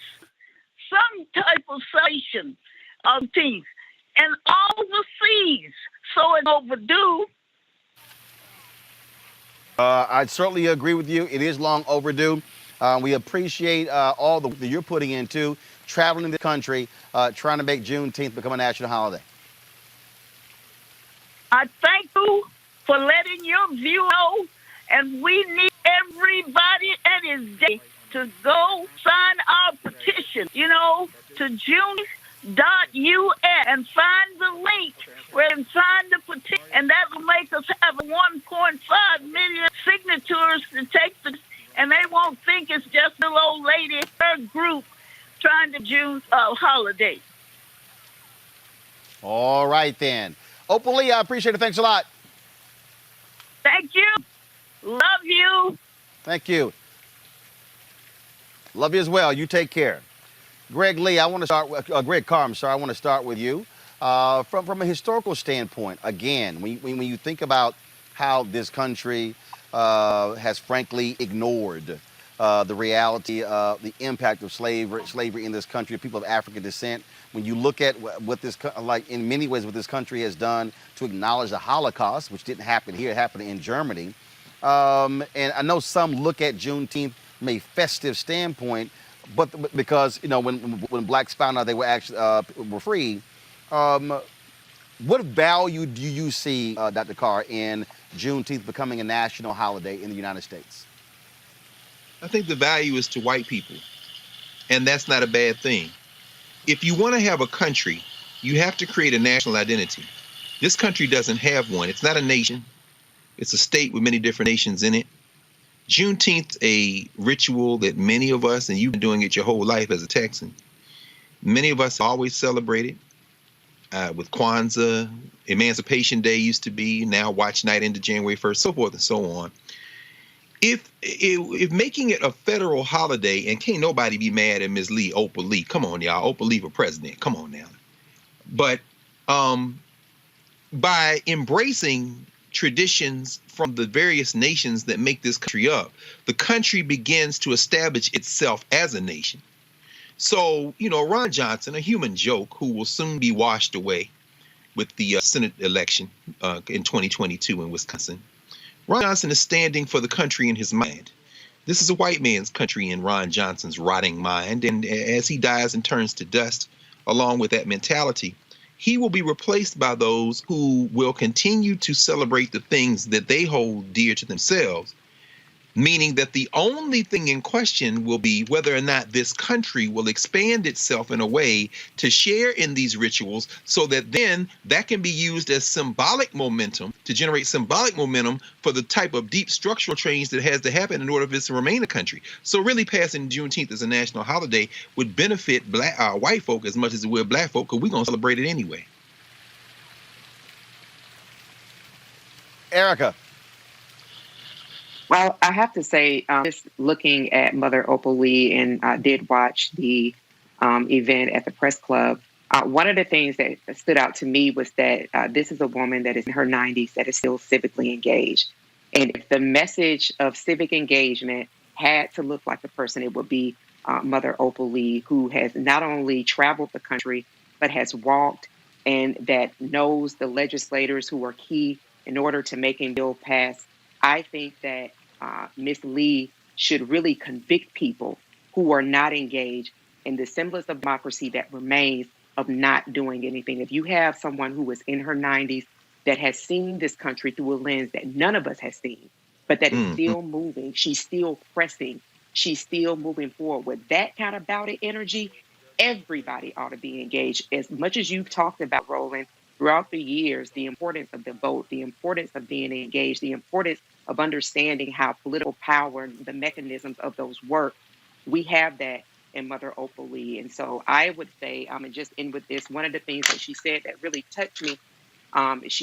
some type of celebration of Juneteenth, and overseas. So it's overdue. I certainly agree with you. It is long overdue. We appreciate all that you're putting into traveling the country, trying to make Juneteenth become a national holiday. I thank you for letting your view know, and we need everybody at his day to go sign our petition, to June.us and find the link where you can sign the petition, and that will make us have 1.5 million signatures to take and they won't think it's just a little old lady, her group, trying to June holiday. All right, then. Opal Lee, I appreciate it. Thanks a lot. Thank you. Love you. Thank you. Love you as well. You take care. Greg Lee, I want to start with Greg Carr. I'm sorry. I want to start with you from a historical standpoint. Again, when you think about how this country has frankly ignored the reality of the impact of slavery in this country, people of African descent. When you look at what this, like in many ways, what this country has done to acknowledge the Holocaust, which didn't happen here, it happened in Germany. And I know some look at Juneteenth from a festive standpoint, but because when blacks found out they were actually were free, what value do you see, Dr. Carr, in Juneteenth becoming a national holiday in the United States? I think the value is to white people, and that's not a bad thing. If you want to have a country, you have to create a national identity. This country doesn't have one. It's not a nation. It's a state with many different nations in it. Juneteenth, a ritual that many of us, and you've been doing it your whole life as a Texan, many of us always celebrate it with Kwanzaa. Emancipation Day used to be, now Watch Night into January 1st, so forth and so on. If making it a federal holiday, and can't nobody be mad at Ms. Lee, Opal Lee. Come on, y'all. Opal Lee for president. Come on now. But by embracing traditions from the various nations that make this country up, the country begins to establish itself as a nation. So, Ron Johnson, a human joke who will soon be washed away with the Senate election in 2022 in Wisconsin, Ron Johnson is standing for the country in his mind. This is a white man's country in Ron Johnson's rotting mind. And as he dies and turns to dust, along with that mentality, he will be replaced by those who will continue to celebrate the things that they hold dear to themselves, meaning that the only thing in question will be whether or not this country will expand itself in a way to share in these rituals so that then that can be used as symbolic momentum to generate symbolic momentum for the type of deep structural change that has to happen in order for this to remain a country. So really passing Juneteenth as a national holiday would benefit white folk as much as it would black folk, because we're going to celebrate it anyway. Erica. Well, I have to say, just looking at Mother Opal Lee, and I did watch the event at the press club, one of the things that stood out to me was that this is a woman that is in her 90s that is still civically engaged. And if the message of civic engagement had to look like a person, it would be Mother Opal Lee, who has not only traveled the country, but has walked, and that knows the legislators who are key in order to making bill pass. I think that Ms. Lee should really convict people who are not engaged in the semblance of democracy that remains of not doing anything. If you have someone who is in her 90s that has seen this country through a lens that none of us has seen, but that is still moving, she's still pressing, she's still moving forward with that kind of bout of energy, everybody ought to be engaged. As much as you've talked about, Roland, throughout the years, the importance of the vote, the importance of being engaged, the importance of understanding how political power and the mechanisms of those work, we have that in Mother Opal Lee. And so I would say, and just end with this, one of the things that she said that really touched me,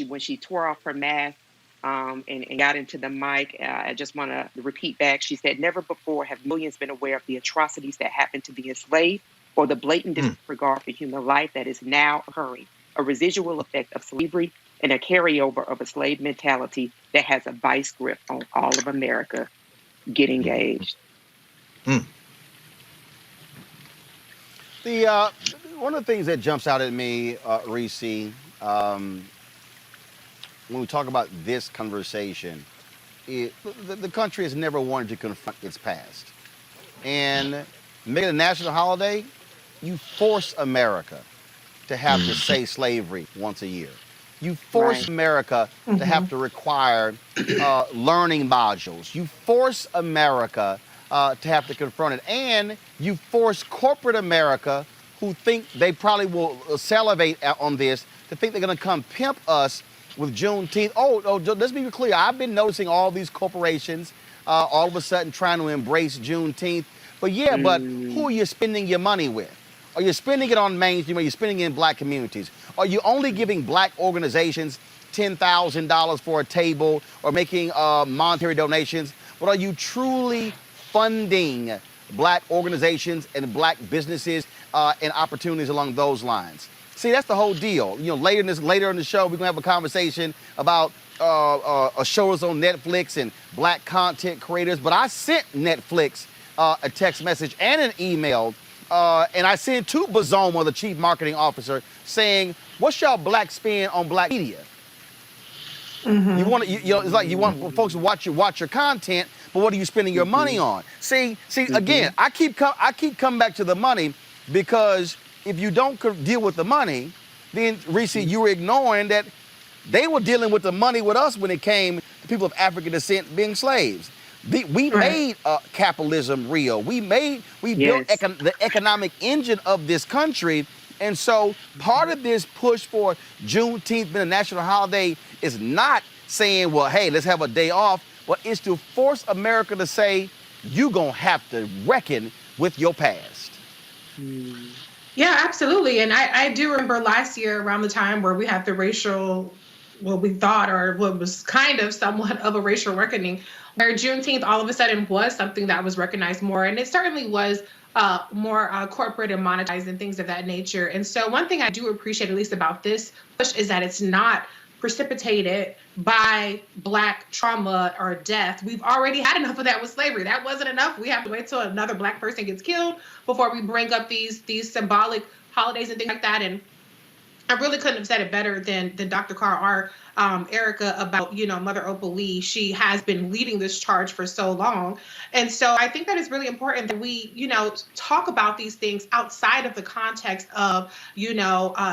when she tore off her mask and got into the mic, I just want to repeat back, she said, "Never before have millions been aware of the atrocities that happened to the enslaved or the blatant disregard for human life that is now occurring, a residual effect of slavery and a carryover of a slave mentality that has a vice grip on all of America. Get engaged." One of the things that jumps out at me, Reese, when we talk about this conversation, the country has never wanted to confront its past. And make it a national holiday, you force America to have to say slavery once a year. You force America to have to require learning modules. You force America to have to confront it. And you force corporate America, who think they probably will salivate on this, to think they're going to come pimp us with Juneteenth. Let's be clear. I've been noticing all these corporations all of a sudden trying to embrace Juneteenth. But but who are you spending your money with? Are you spending it on mainstream? Are you spending it in black communities? Are you only giving black organizations $10,000 for a table or making monetary donations? But are you truly funding black organizations and black businesses and opportunities along those lines? See, that's the whole deal. Later in the show, we're gonna have a conversation about shows on Netflix and black content creators. But I sent Netflix a text message and an email, and I sent to Bazoma, the chief marketing officer, saying, "What's y'all black spin on black media? You want it's like you want folks to watch your content, but what are you spending your money on?" See, again, I keep coming back to the money, because if you don't deal with the money, then Reese, you were ignoring that they were dealing with the money with us when it came to people of African descent being slaves. We made capitalism real. We built the economic engine of this country. And so part of this push for Juneteenth being a national holiday is not saying, well, hey, let's have a day off, but it's to force America to say, you're going to have to reckon with your past. Yeah, absolutely. And I do remember last year around the time where we had the racial, what we thought, or what was kind of somewhat of a racial reckoning, where Juneteenth all of a sudden was something that was recognized more. And it certainly was more corporate and monetized and things of that nature. And so one thing I do appreciate, at least about this push, is that it's not precipitated by black trauma or death. We've already had enough of that with slavery. That wasn't enough. We have to wait till another black person gets killed before we bring up these symbolic holidays and things like that. And I really couldn't have said it better than Dr. Carr or Erica about, Mother Opal Lee. She has been leading this charge for so long. And so I think that it's really important that we, talk about these things outside of the context of,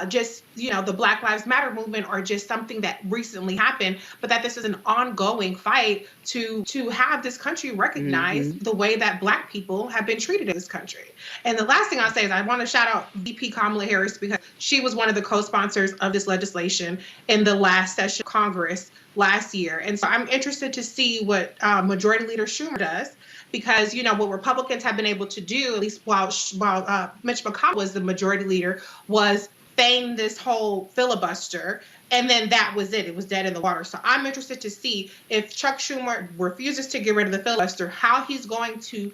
just, the Black Lives Matter movement or just something that recently happened, but that this is an ongoing fight to have this country recognize the way that Black people have been treated in this country. And the last thing I'll say is I want to shout out VP Kamala Harris, because she was one of the co-sponsors of this legislation in the last session of Congress last year. And so I'm interested to see what Majority Leader Schumer does, because, what Republicans have been able to do, at least while Mitch McConnell was the majority leader, was feign this whole filibuster. And then that was it. It was dead in the water. So I'm interested to see if Chuck Schumer refuses to get rid of the filibuster, how he's going to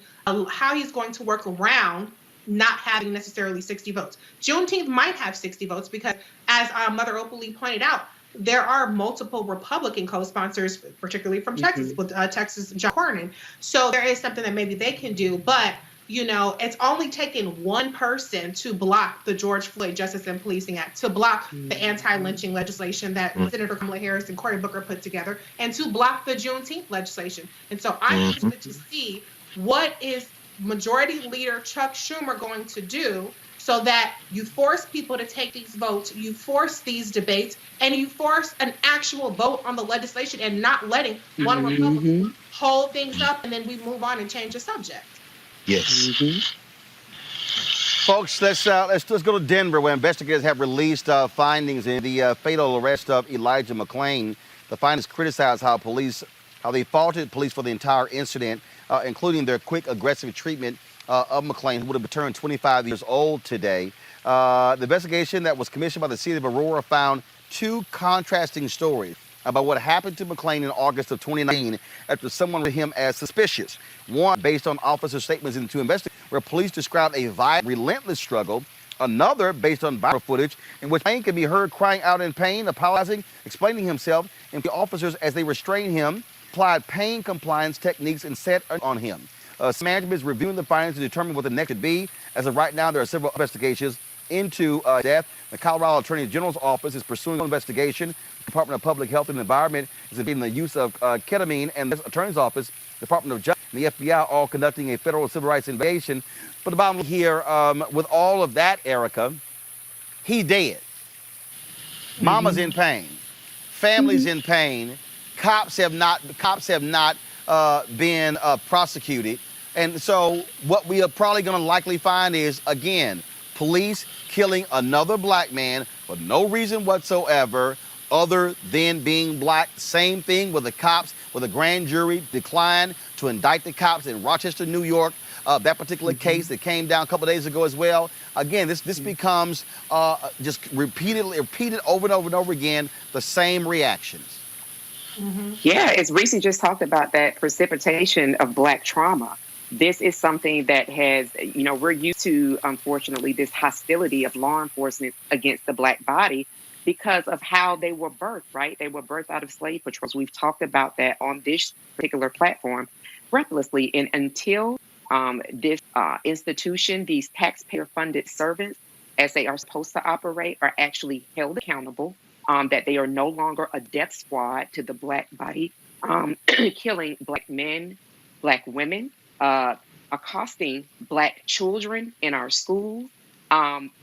work around not having necessarily 60 votes. Juneteenth might have 60 votes because, as Mother Opal Lee pointed out, there are multiple Republican co-sponsors, particularly from Texas, with Texas John Cornyn. So there is something that maybe they can do. But, it's only taken one person to block the George Floyd Justice and Policing Act, to block the anti-lynching legislation that Senator Kamala Harris and Cory Booker put together, and to block the Juneteenth legislation. And so I'm interested to see what is Majority Leader Chuck Schumer going to do so that you force people to take these votes, you force these debates, and you force an actual vote on the legislation, and not letting one Republican hold things up and then we move on and change the subject. Yes. Folks, let's go to Denver, where investigators have released findings in the fatal arrest of Elijah McClain. The findings criticize how they faulted police for the entire incident, including their quick, aggressive treatment of McClain, who would have turned 25 years old today. The investigation that was commissioned by the city of Aurora found two contrasting stories about what happened to McClain in August of 2019 after someone reported him as suspicious. One, based on officer statements into investigation, where police described a violent, relentless struggle. Another, based on viral footage, in which McClain can be heard crying out in pain, apologizing, explaining himself, and the officers, as they restrained him, applied pain compliance techniques and set on him. Management is reviewing the findings to determine what the next should be. As of right now, there are several investigations into death. The Colorado Attorney General's office is pursuing an investigation. The Department of Public Health and Environment is investigating the use of ketamine, and the Attorney's Office, Department of Justice, and the FBI are all conducting a federal civil rights investigation. But the bottom line here, with all of that, Erica, he's dead. Mama's in pain. Family's in pain. Cops have not been prosecuted. And so what we are probably going to likely find is, again, police killing another black man for no reason whatsoever other than being black. Same thing with the cops, where the grand jury declined to indict the cops in Rochester, New York. That particular case that came down a couple of days ago as well. Again, this becomes just repeated over and over and over again, the same reactions. Yeah, as Reese just talked about, that precipitation of black trauma. This is something that has, we're used to, unfortunately, this hostility of law enforcement against the black body because of how they were birthed, right? They were birthed out of slave patrols. We've talked about that on this particular platform breathlessly. And until this institution, these taxpayer-funded servants, as they are supposed to operate, are actually held accountable, that they are no longer a death squad to the black body, killing black men, black women, accosting black children in our schools,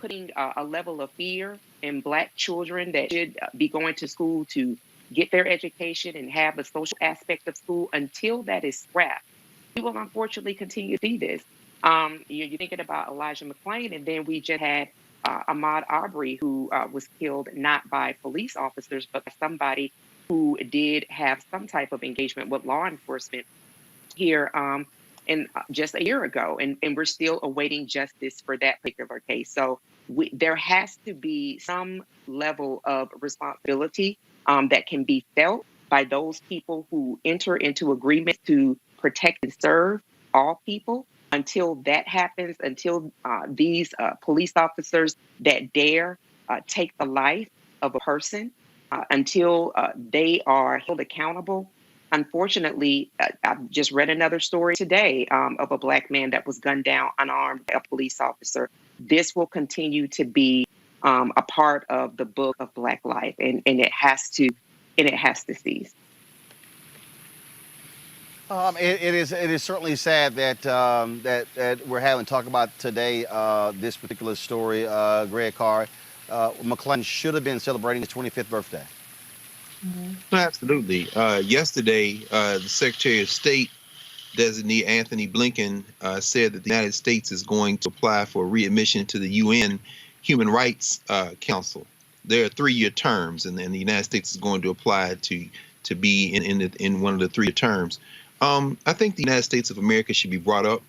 putting a level of fear in black children that should be going to school to get their education and have a social aspect of school. Until that is scrapped, we will unfortunately continue to see this. You're thinking about Elijah McClain, and then we just had Ahmaud Arbery, who was killed not by police officers, but by somebody who did have some type of engagement with law enforcement here in just a year ago. And we're still awaiting justice for that particular case. So there has to be some level of responsibility that can be felt by those people who enter into agreements to protect and serve all people. Until that happens, until these police officers that dare take the life of a person, until they are held accountable. Unfortunately, I've just read another story today of a black man that was gunned down unarmed by a police officer. This will continue to be a part of the book of Black life, and it has to cease. It is certainly sad that that we're having to talk about today this particular story. Greg Carr, McClain should have been celebrating his 25th birthday. Absolutely. Yesterday, the Secretary of State designee Anthony Blinken said that the United States is going to apply for readmission to the UN Human Rights Council. There are 3-year terms, and the United States is going to apply to be in one of the 3-year terms. I think the United States of America should be brought up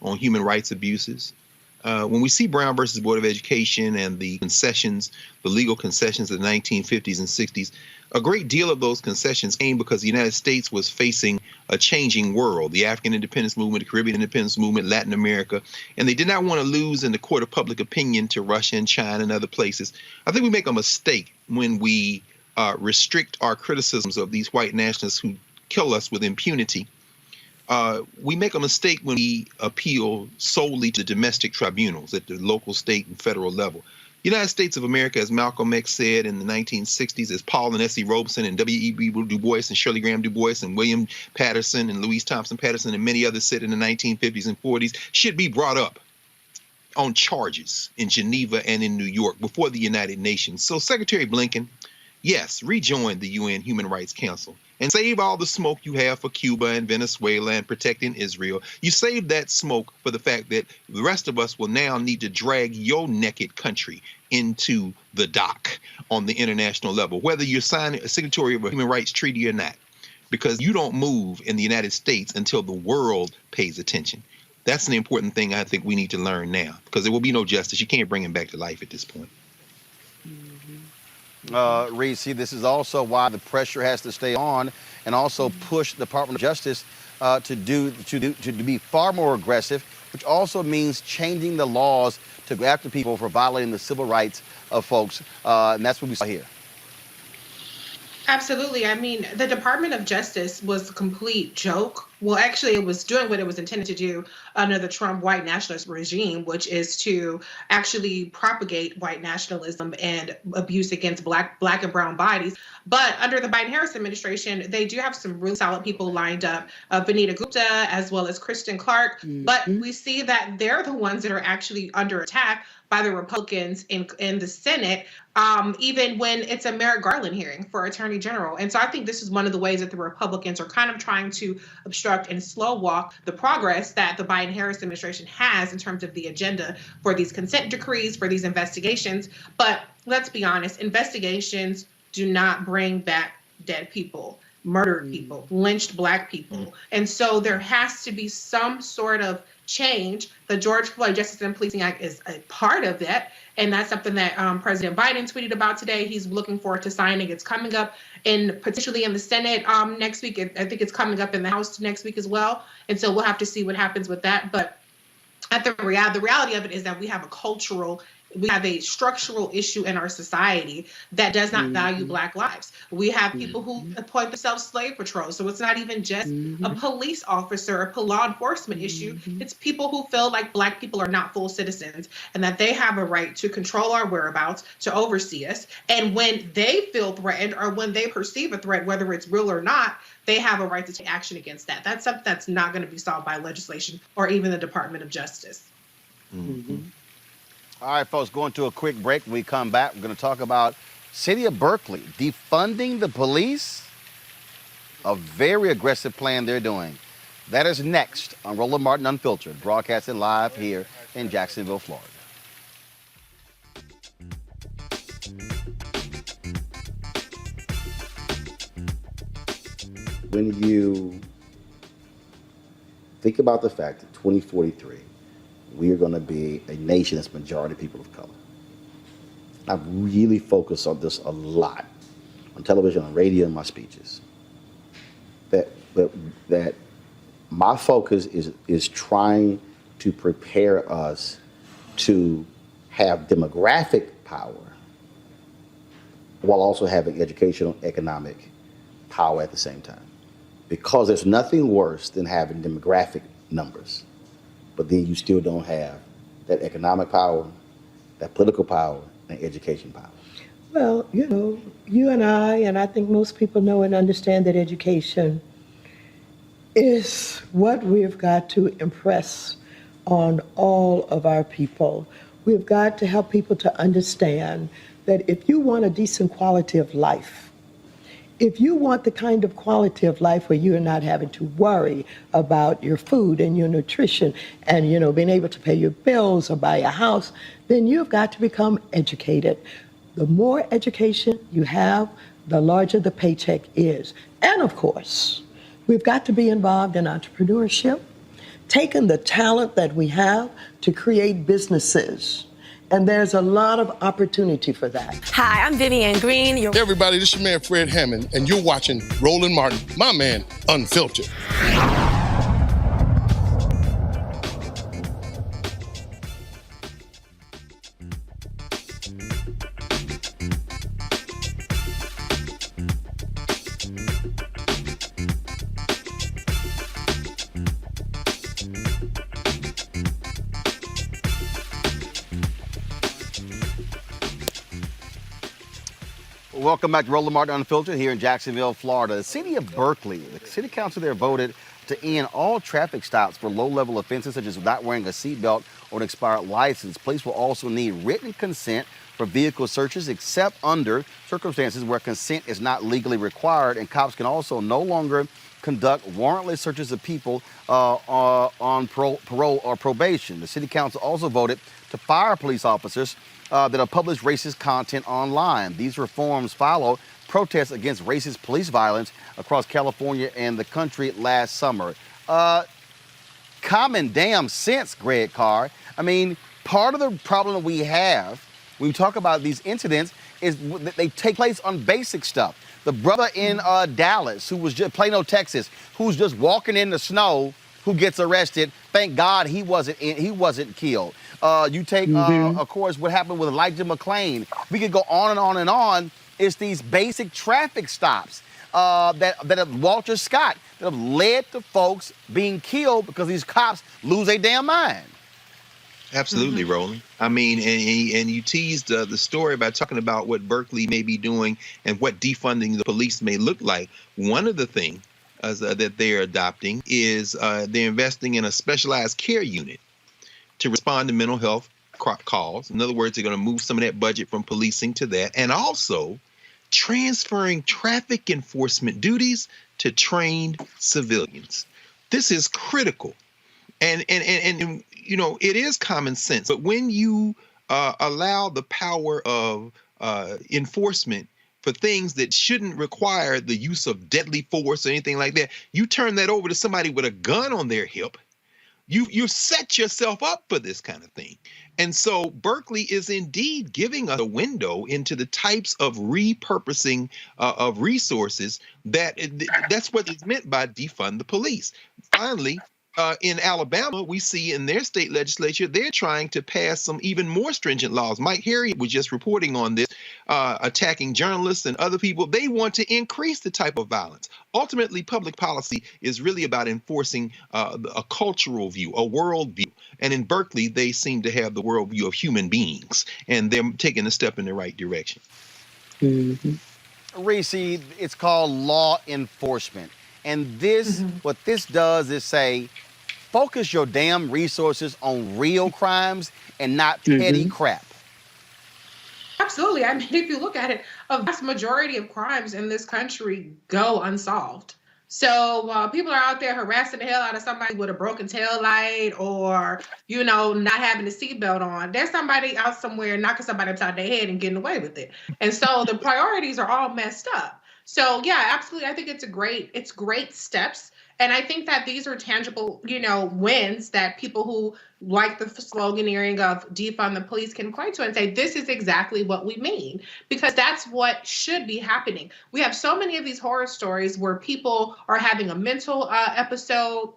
on human rights abuses. When we see Brown versus Board of Education and the concessions, the legal concessions of the 1950s and 60s, a great deal of those concessions came because the United States was facing a changing world, the African independence movement, the Caribbean independence movement, Latin America, and they did not want to lose in the court of public opinion to Russia and China and other places. I think we make a mistake when we restrict our criticisms of these white nationalists who kill us with impunity. We make a mistake when we appeal solely to domestic tribunals at the local, state, and federal level. The United States of America, as Malcolm X said in the 1960s, as Paul and Essie Robeson and W.E.B. Du Bois and Shirley Graham Du Bois and William Patterson and Louise Thompson Patterson and many others said in the 1950s and 40s, should be brought up on charges in Geneva and in New York before the United Nations. So Secretary Blinken, yes, rejoin the UN Human Rights Council and save all the smoke you have for Cuba and Venezuela and protecting Israel. You save that smoke for the fact that the rest of us will now need to drag your naked country into the dock on the international level, whether you're a signatory of a human rights treaty or not, because you don't move in the United States until the world pays attention. That's an important thing I think we need to learn now, because there will be no justice. You can't bring him back to life at this point. Reese, this is also why the pressure has to stay on, and also push the Department of Justice to be far more aggressive, which also means changing the laws to go after people for violating the civil rights of folks, and that's what we saw here. Absolutely. I mean, the Department of Justice was a complete joke Well, actually, it was doing what it was intended to do under the Trump white nationalist regime, which is to actually propagate white nationalism and abuse against black and brown bodies. But under the Biden-Harris administration, they do have some really solid people lined up, Vanita Gupta as well as Kristen Clark. But we see that they're the ones that are actually under attack by the Republicans in the Senate, even when it's a Merrick Garland hearing for Attorney General. And so I think this is one of the ways that the Republicans are kind of trying to obstruct and slow walk the progress that the Biden-Harris administration has in terms of the agenda for these consent decrees, for these investigations. But let's be honest, investigations do not bring back dead people, murdered people, lynched Black people. And so there has to be some sort of change. The George Floyd Justice and Policing Act is a part of that. And that's something that President Biden tweeted about today. He's looking forward to signing. It's coming up potentially in the Senate next week. I think it's coming up in the House next week as well. And so we'll have to see what happens with that. But the reality of it is that we have a structural issue in our society that does not value Black lives. We have people who appoint themselves slave patrol. So it's not even just a police officer or law enforcement issue. It's people who feel like Black people are not full citizens and that they have a right to control our whereabouts, to oversee us. And when they feel threatened or when they perceive a threat, whether it's real or not, they have a right to take action against that. That's something that's not going to be solved by legislation or even the Department of Justice. All right, folks, going to a quick break. When we come back, we're going to talk about City of Berkeley defunding the police, a very aggressive plan they're doing. That is next on Roland Martin Unfiltered, broadcasting live here in Jacksonville, Florida. When you think about the fact that 2043, we are going to be a nation that's majority people of color. I've really focused on this a lot, on television, on radio, in my speeches. That my focus is trying to prepare us to have demographic power while also having educational, economic power at the same time. Because there's nothing worse than having demographic numbers, but then you still don't have that economic power, that political power, and education power. Well, you and I think most people know and understand that education is what we've got to impress on all of our people. We've got to help people to understand that if you want a decent quality of life, if you want the kind of quality of life where you're not having to worry about your food and your nutrition and, being able to pay your bills or buy a house, then you've got to become educated. The more education you have, the larger the paycheck is. And of course, we've got to be involved in entrepreneurship, taking the talent that we have to create businesses. And there's a lot of opportunity for that. Hi, I'm Vivian Green. Hey everybody, this is your man Fred Hammond, and you're watching Roland Martin, my man, Unfiltered. Welcome back to Roland Martin Unfiltered here in Jacksonville, Florida. The city of Berkeley, the city council there voted to end all traffic stops for low-level offenses such as not wearing a seatbelt or an expired license. Police will also need written consent for vehicle searches except under circumstances where consent is not legally required, and cops can also no longer conduct warrantless searches of people on parole or probation. The city council also voted to fire police officers that have published racist content online. These reforms follow protests against racist police violence across California and the country last summer. Common damn sense, Greg Carr. I mean, part of the problem that we have when we talk about these incidents is that they take place on basic stuff. The brother in Dallas, who was just Plano, Texas, who's just walking in the snow, who gets arrested. Thank God he wasn't killed. You take, of course, what happened with Elijah McClain. We could go on and on and on. It's these basic traffic stops that Walter Scott. that have led to folks being killed because these cops lose their damn mind. Absolutely, Roland. I mean, and you teased the story by talking about what Berkeley may be doing and what defunding the police may look like. One of the things that they're adopting is they're investing in a specialized care unit to respond to mental health calls. In other words, they're going to move some of that budget from policing to that, and also transferring traffic enforcement duties to trained civilians. This is critical. And you know, it is common sense, but when you allow the power of enforcement for things that shouldn't require the use of deadly force or anything like that, you turn that over to somebody with a gun on their hip, you set yourself up for this kind of thing. And so Berkeley is indeed giving us a window into the types of repurposing of resources that's what is meant by defund the police. Finally, in Alabama, we see in their state legislature, they're trying to pass some even more stringent laws. Mike Harriet was just reporting on this, attacking journalists and other people. They want to increase the type of violence. Ultimately, public policy is really about enforcing a cultural view, a worldview. And in Berkeley, they seem to have the worldview of human beings, and they're taking a step in the right direction. Reese, it's called law enforcement. And this, what this does is say, focus your damn resources on real crimes and not petty crap. Absolutely. I mean, if you look at it, a vast majority of crimes in this country go unsolved. So while people are out there harassing the hell out of somebody with a broken tail light or, you know, not having a seatbelt on, there's somebody out somewhere knocking somebody upside their head and getting away with it. And so the priorities are all messed up. So yeah, absolutely. I think it's great steps. And I think that these are tangible, you know, wins that people who like the sloganeering of defund the police can point to and say, this is exactly what we mean, because that's what should be happening. We have so many of these horror stories where people are having a mental episode,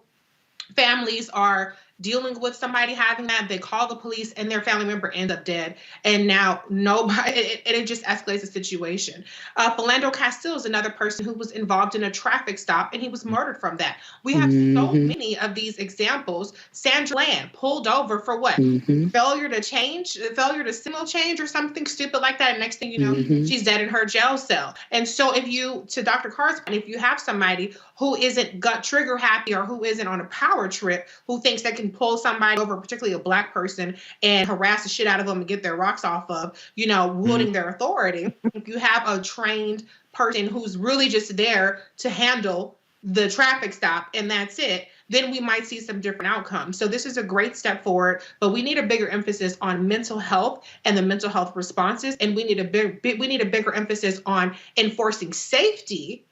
families are dealing with somebody having that, they call the police and their family member ends up dead. And now nobody, it just escalates the situation. Philando Castile is another person who was involved in a traffic stop and he was murdered from that. We have so many of these examples. Sandra Land pulled over for what? Failure to signal change or something stupid like that. And next thing you know, she's dead in her jail cell. And so if you, to Dr. Carr's point, if you have somebody who isn't gut trigger happy or who isn't on a power trip, who thinks they can pull somebody over, particularly a black person, and harass the shit out of them and get their rocks off of, you know, wielding their authority. If you have a trained person who's really just there to handle the traffic stop and that's it, then we might see some different outcomes. So this is a great step forward, but we need a bigger emphasis on mental health and the mental health responses, and we need a bigger emphasis on enforcing safety.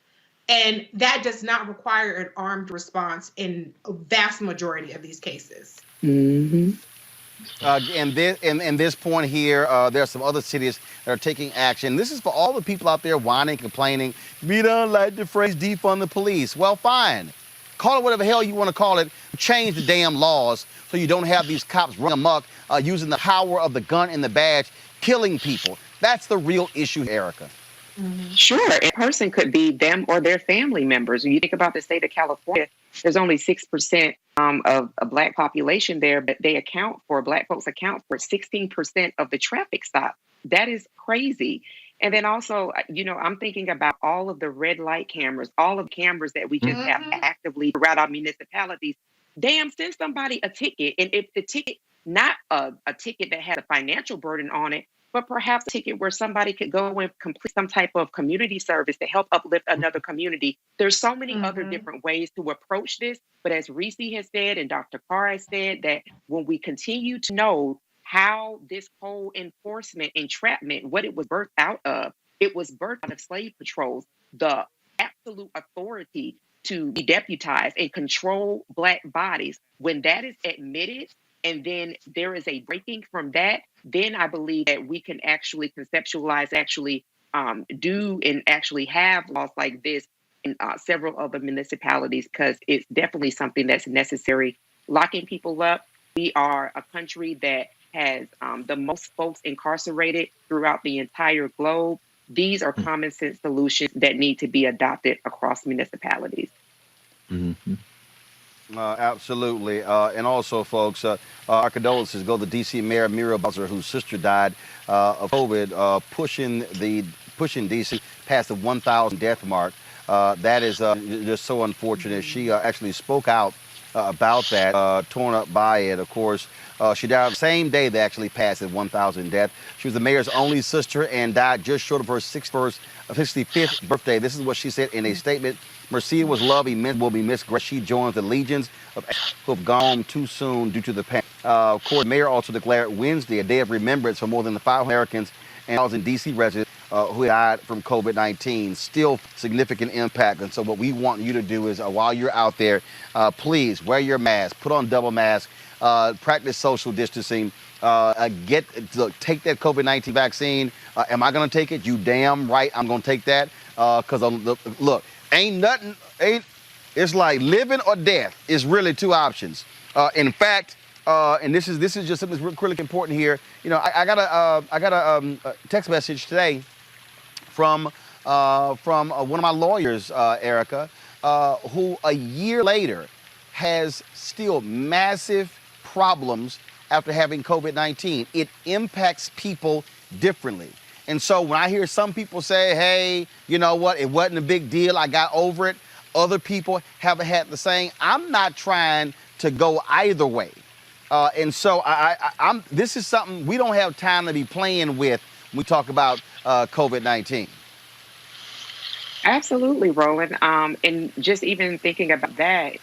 And that does not require an armed response in a vast majority of these cases. And this point here, there are some other cities that are taking action. This is for all the people out there whining, complaining. We don't like the phrase defund the police. Well, fine. Call it whatever the hell you want to call it. Change the damn laws so you don't have these cops running amok, using the power of the gun and the badge, killing people. That's the real issue, Erica. Sure. A person could be them or their family members. When you think about the state of California, there's only 6% of a black population there, but black folks account for 16% of the traffic stop. That is crazy. And then also, you know, I'm thinking about all of the red light cameras, all of the cameras that we just have actively throughout our municipalities. Damn, send somebody a ticket. And if the ticket, not a ticket that has a financial burden on it, but perhaps a ticket where somebody could go and complete some type of community service to help uplift another community. There's so many other different ways to approach this. But as Reese has said, and Dr. Carr has said, that when we continue to know how this whole enforcement, entrapment, what it was birthed out of, it was birthed out of slave patrols, the absolute authority to be deputized and control black bodies. When that is admitted, and then there is a breaking from that, then I believe that we can actually conceptualize, do and actually have laws like this in several other municipalities, because it's definitely something that's necessary. Locking people up. We are a country that has the most folks incarcerated throughout the entire globe. These are common sense solutions that need to be adopted across municipalities. Hmm. Absolutely. And also, folks, our condolences go to D.C. Mayor Muriel Bowser, whose sister died of COVID, pushing D.C. past the 1,000 death mark. That is just so unfortunate. She actually spoke out about that, torn up by it, of course. She died the same day they actually passed at 1,000 death. She was the mayor's only sister and died just short of her 65th birthday. This is what she said in a statement. Mercia was loved, will be missed. She joins the legions of who have gone home too soon due to the pandemic. Of course, the mayor also declared Wednesday a day of remembrance for more than 500 Americans and 1,000 D.C. residents who died from COVID-19. Still significant impact. And so what we want you to do is while you're out there, please wear your mask, put on double mask, practice social distancing, take that COVID-19 vaccine. Am I going to take it? You damn right I'm going to take that. Because look, it's like living or death is really two options. In fact, and this is just something that's really important here. You know, I got a text message today from one of my lawyers, Erica, who a year later has still massive problems after having COVID-19. It impacts people differently. And so when I hear some people say, hey, you know what, it wasn't a big deal, I got over it. Other people haven't had the same. I'm not trying to go either way. And so this is something we don't have time to be playing with when we talk about COVID-19. Absolutely, Roland. And just even thinking about that,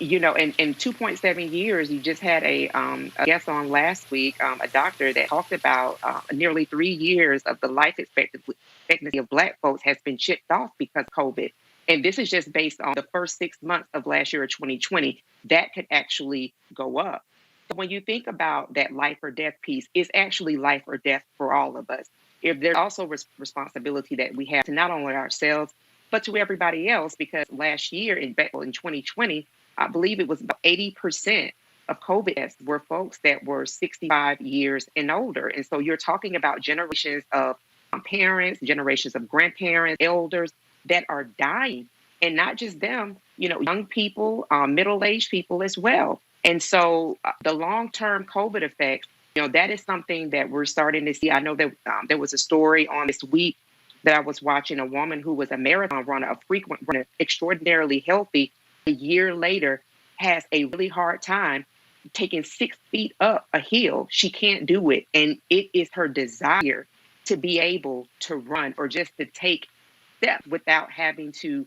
you know, in 2.7 years, you just had a guest on last week, a doctor that talked about nearly 3 years of the life expectancy of Black folks has been chipped off because of COVID. And this is just based on the first 6 months of last year, 2020. That could actually go up. But when you think about that life or death piece, it's actually life or death for all of us. If there's also responsibility that we have to not only ourselves, but to everybody else, because last year in 2020, I believe it was about 80% of COVID deaths were folks that were 65 years and older. And so you're talking about generations of parents, generations of grandparents, elders that are dying, and not just them, you know, young people, middle-aged people as well. And so the long-term COVID effects, you know, that is something that we're starting to see. I know that there was a story on this week that I was watching, a woman who was a marathon runner, a frequent runner, extraordinarily healthy, a year later has a really hard time taking 6 feet up a hill. She can't do it. And it is her desire to be able to run or just to take steps without having to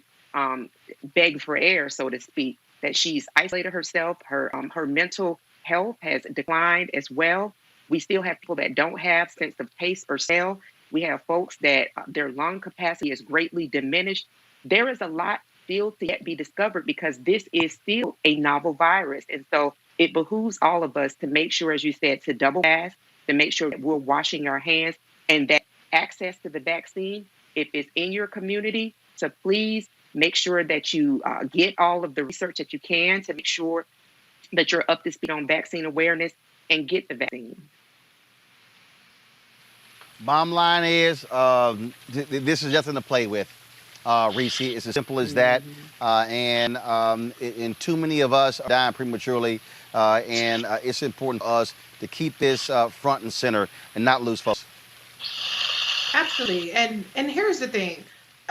beg for air, so to speak, that she's isolated herself. Her mental health has declined as well. We still have people that don't have sense of taste or smell. We have folks that their lung capacity is greatly diminished. There is a lot still to yet be discovered because this is still a novel virus. And so it behooves all of us to make sure, as you said, to double mask, to make sure that we're washing our hands, and that access to the vaccine, if it's in your community, to please make sure that you get all of the research that you can to make sure that you're up to speed on vaccine awareness and get the vaccine. Bottom line is, this is nothing to play with, Reese. It's as simple as that. And too many of us are dying prematurely. And it's important for us to keep this front and center and not lose focus. Absolutely. And here's the thing.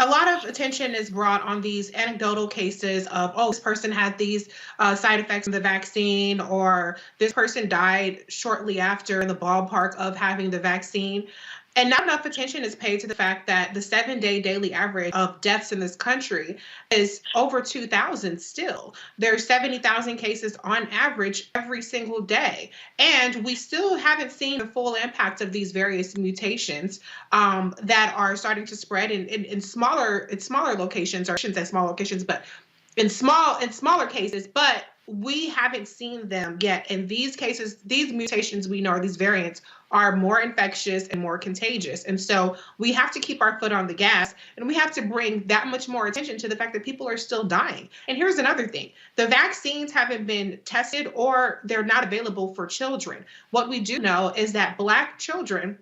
A lot of attention is brought on these anecdotal cases of, oh, this person had these side effects of the vaccine, or this person died shortly after, in the ballpark of having the vaccine. And not enough attention is paid to the fact that the 7-day daily average of deaths in this country is over 2,000 still. There's 70,000 cases on average every single day. And we still haven't seen the full impact of these various mutations that are starting to spread in smaller locations, or I shouldn't say small locations, but in smaller cases, but we haven't seen them yet. And these cases, these mutations we know, these variants, are more infectious and more contagious. And so we have to keep our foot on the gas, and we have to bring that much more attention to the fact that people are still dying. And here's another thing. The vaccines haven't been tested, or they're not available for children. What we do know is that Black children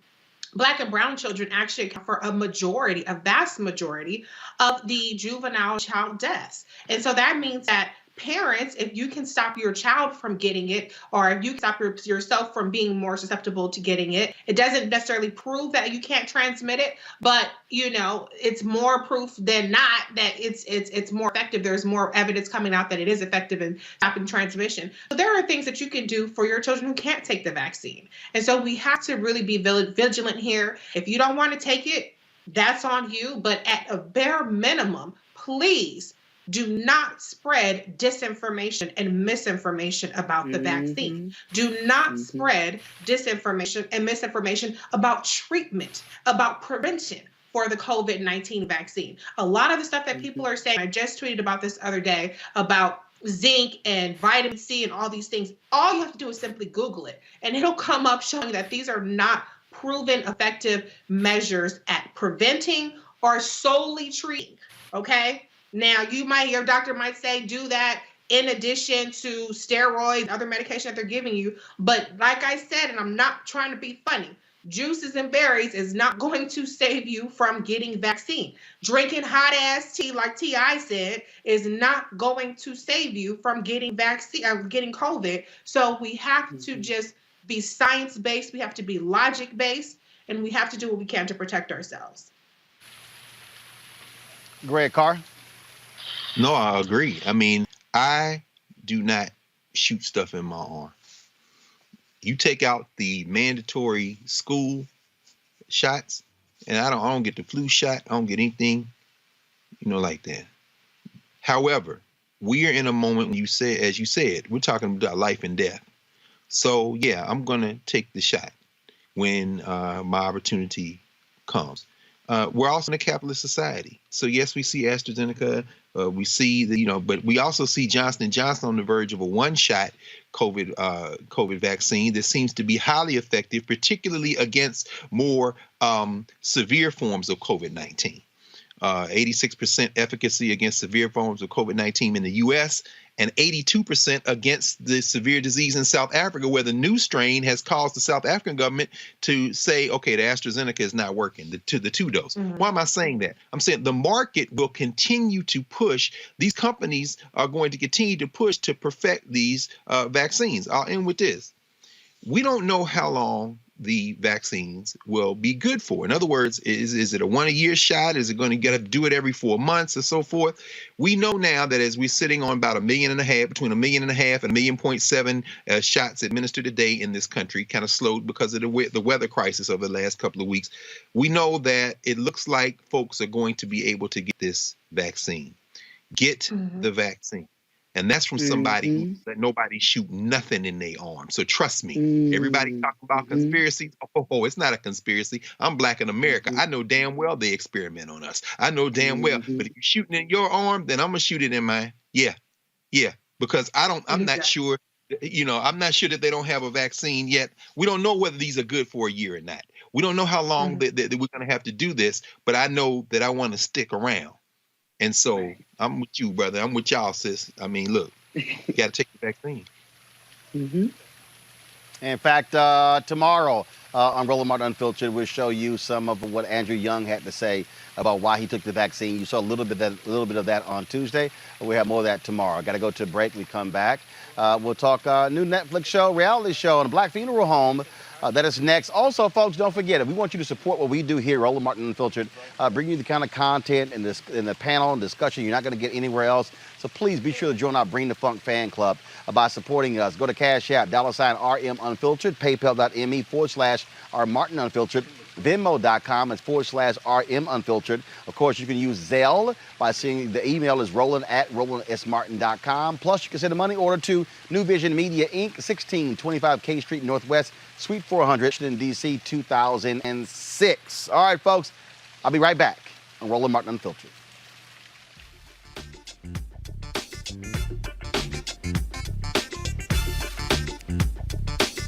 Black and brown children actually account for a vast majority of the juvenile child deaths. And so that means that parents, if you can stop your child from getting it, or if you can stop yourself from being more susceptible to getting it, it doesn't necessarily prove that you can't transmit it, but it's more proof than not that it's more effective. There's more evidence coming out that it is effective in stopping transmission. So there are things that you can do for your children who can't take the vaccine. And so we have to really be vigilant here. If you don't want to take it, that's on you. But at a bare minimum, please do not spread disinformation and misinformation about the vaccine. Do not spread disinformation and misinformation about treatment, about prevention for the COVID-19 vaccine. A lot of the stuff that people are saying, I just tweeted about this other day about zinc and vitamin C and all these things. All you have to do is simply Google it, and it'll come up showing that these are not proven effective measures at preventing or solely treating, okay? Now, your doctor might say do that in addition to steroids, other medication that they're giving you. But like I said, and I'm not trying to be funny, juices and berries is not going to save you from getting vaccine. Drinking hot ass tea, like T.I. said, is not going to save you from getting vaccine, getting COVID. So we have to just be science-based. We have to be logic-based, and we have to do what we can to protect ourselves. Greg Carr? No, I agree. I mean, I do not shoot stuff in my arm. You take out the mandatory school shots, and I don't get the flu shot. I don't get anything, like that. However, we are in a moment when as you said, we're talking about life and death. So yeah, I'm gonna take the shot when my opportunity comes. We're also in a capitalist society. So yes, we see AstraZeneca, we see but we also see Johnson & Johnson on the verge of a one-shot COVID vaccine that seems to be highly effective, particularly against more severe forms of COVID-19. 86% efficacy against severe forms of COVID-19 in the U.S., and 82% against the severe disease in South Africa, where the new strain has caused the South African government to say, okay, the AstraZeneca is not working, the two dose. Why am I saying that? I'm saying the market will continue to push. These companies are going to continue to push to perfect these vaccines. I'll end with this. We don't know how long the vaccines will be good for. In other words, is it a 1 year shot? Is it going to do it every 4 months or so forth? We know now that as we're sitting on about 1.5 million, between 1.5 million and 1.7 million shots administered a day in this country, kind of slowed because of the weather crisis over the last couple of weeks. We know that it looks like folks are going to be able to get this vaccine. Get the vaccine. And that's from somebody that nobody shoot nothing in their arm. So trust me, everybody talk about conspiracies. Oh, it's not a conspiracy. I'm Black in America. I know damn well they experiment on us. I know damn well. But if you're shooting in your arm, then I'm gonna shoot it in mine. Yeah. Because I'm not sure. I'm not sure that they don't have a vaccine yet. We don't know whether these are good for a year or not. We don't know how long that we're gonna have to do this. But I know that I want to stick around. And so I'm with you, brother. I'm with y'all, sis. I mean, look, you got to take the vaccine. In fact, tomorrow on Roland Martin Unfiltered, we'll show you some of what Andrew Young had to say about why he took the vaccine. You saw a little bit of that on Tuesday. We have more of that tomorrow. Got to go to a break. We come back. We'll talk new Netflix show, reality show, and a Black funeral home. That is next. Also, folks, don't forget, if we want you to support what we do here, Roland Martin Unfiltered, bring you the kind of content and the panel and discussion you're not going to get anywhere else. So please be sure to join our Bring the Funk fan club by supporting us. Go to Cash App, $RM Unfiltered, PayPal.me/R Martin Unfiltered, Venmo.com /RM Unfiltered. Of course, you can use Zelle by seeing the email is roland@rolandsmartin.com. Plus, you can send a money order to New Vision Media, Inc., 1625 K Street Northwest, Suite 400 in D.C., 2006. All right, folks, I'll be right back on Roland Martin Unfiltered.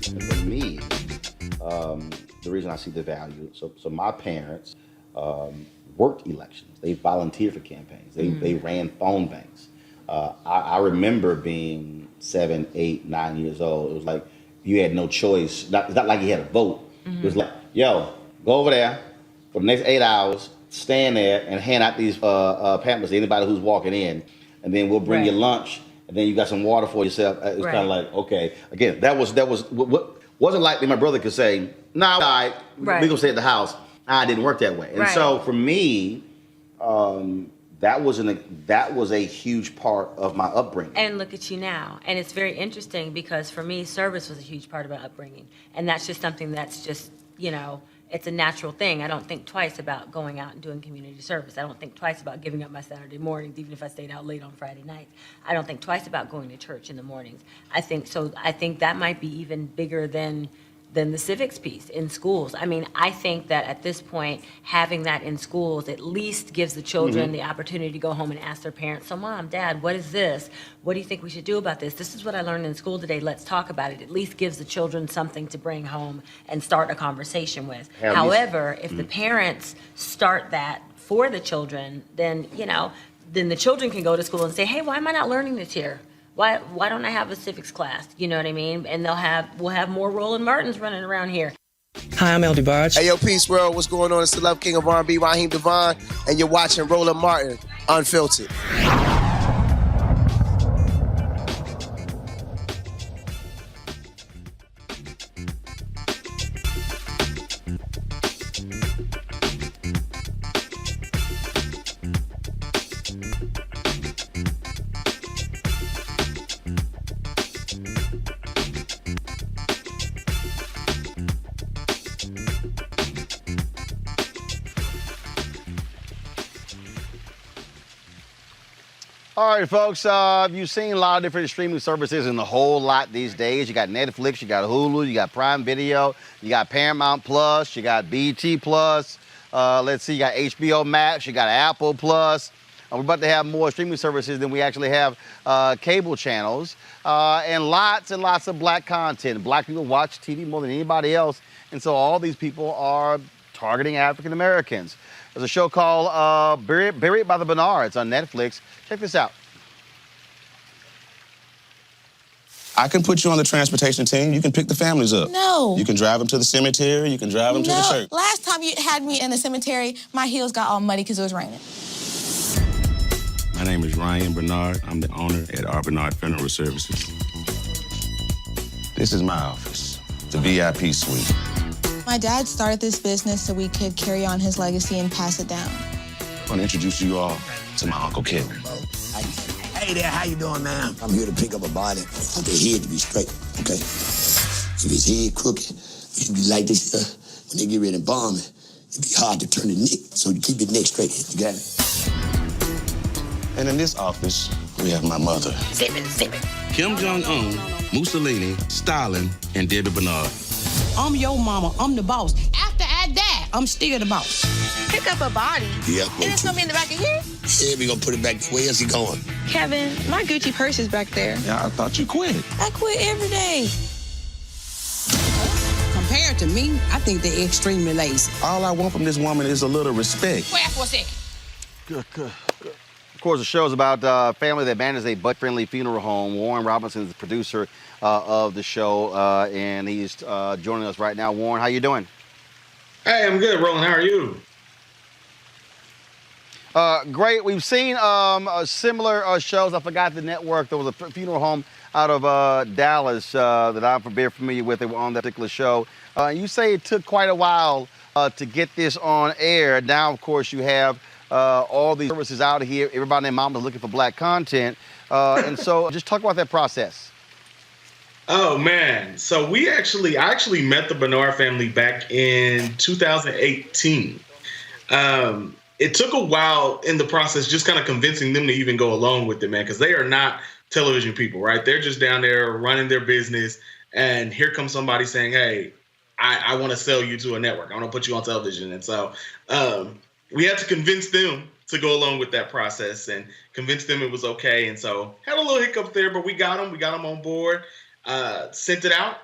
For me, the reason I see the value, so my parents worked elections. They volunteered for campaigns. They ran phone banks. I remember being 7, 8, 9 years old. It was like you had no choice. It's not like you had a vote. It was like, yo, Go over there for the next 8 hours, stand there and hand out these pamphlets to anybody who's walking in, and then we'll bring you lunch, and then you got some water for yourself. It's kind of like, okay. Again, that wasn't like my brother could say, "Nah, all right, we gonna stay at the house." It didn't work that way. And so for me, that was a huge part of my upbringing. And look at you now. And it's very interesting because for me, service was a huge part of my upbringing. And that's just something that's just, it's a natural thing. I don't think twice about going out and doing community service. I don't think twice about giving up my Saturday mornings, even if I stayed out late on Friday nights. I don't think twice about going to church in the mornings. I think that might be even bigger than the civics piece in schools. I mean, I think that at this point, having that in schools at least gives the children the opportunity to go home and ask their parents, so Mom, Dad, what is this? What do you think we should do about this? This is what I learned in school today. Let's talk about it. At least gives the children something to bring home and start a conversation with. However, if the parents start that for the children, then the children can go to school and say, hey, why am I not learning this here? Why don't I have a civics class? You know what I mean? And we'll have more Roland Martins running around here. Hi, I'm LD Barge. Hey, yo, Peace World. What's going on? It's the Love King of R&B, Raheem Devon, and you're watching Roland Martin Unfiltered. All right, folks, you've seen a lot of different streaming services and a whole lot these days. You got Netflix, you got Hulu, you got Prime Video, you got Paramount Plus, you got BT Plus. Let's see, you got HBO Max, you got Apple Plus. We're about to have more streaming services than we actually have cable channels. And lots of black content. Black people watch TV more than anybody else. And so all these people are targeting African Americans. There's a show called Buried by the Bernards on Netflix. Check this out. I can put you on the transportation team. You can pick the families up. No. You can drive them to the cemetery. You can drive them to the church. Last time you had me in the cemetery, my heels got all muddy because it was raining. My name is Ryan Bernard. I'm the owner at R. Bernard Funeral Services. This is my office, the VIP suite. My dad started this business so we could carry on his legacy and pass it down. I want to introduce you all to my Uncle Kevin. Hey there, how you doing, man? I'm here to pick up a body. I want the head to be straight, okay? If his head crooked, it should be like this. When they get ready to bomb it, it'd be hard to turn the neck, so you keep your neck straight. You got it? And in this office, we have my mother. Zip it. Kim Jong-un, Mussolini, Stalin, and Debbie Bernard. I'm your mama. I'm the boss. After I die, I'm still the boss. Pick up a body? Yeah. And it's gonna be in the back of here? Yeah, we gonna put it back. Where else he going? Kevin, my Gucci purse is back there. Yeah, I thought you quit. I quit every day. Compared to me, I think they're extremely lazy. All I want from this woman is a little respect. Wait for a second. Good. Of course, the show is about a family that manages a butt-friendly funeral home. Warren Robinson is the producer of the show, and he's joining us right now. Warren, how you doing? Hey, I'm good, Roland. How are you? Great. We've seen similar shows. I forgot the network. There was a funeral home out of Dallas that I'm very familiar with. They were on that particular show. You say it took quite a while to get this on air. Now, of course, you have all these services out here. Everybody and their mom is looking for black content. And so just talk about that process. Oh, man. So I actually met the Bernard family back in 2018. It took a while in the process, just kind of convincing them to even go along with it, man, because they are not television people, right? They're just down there running their business. And here comes somebody saying, hey, I want to sell you to a network. I want to put you on television. And so we had to convince them to go along with that process and convince them it was okay. And so had a little hiccup there, but we got them on board, sent it out,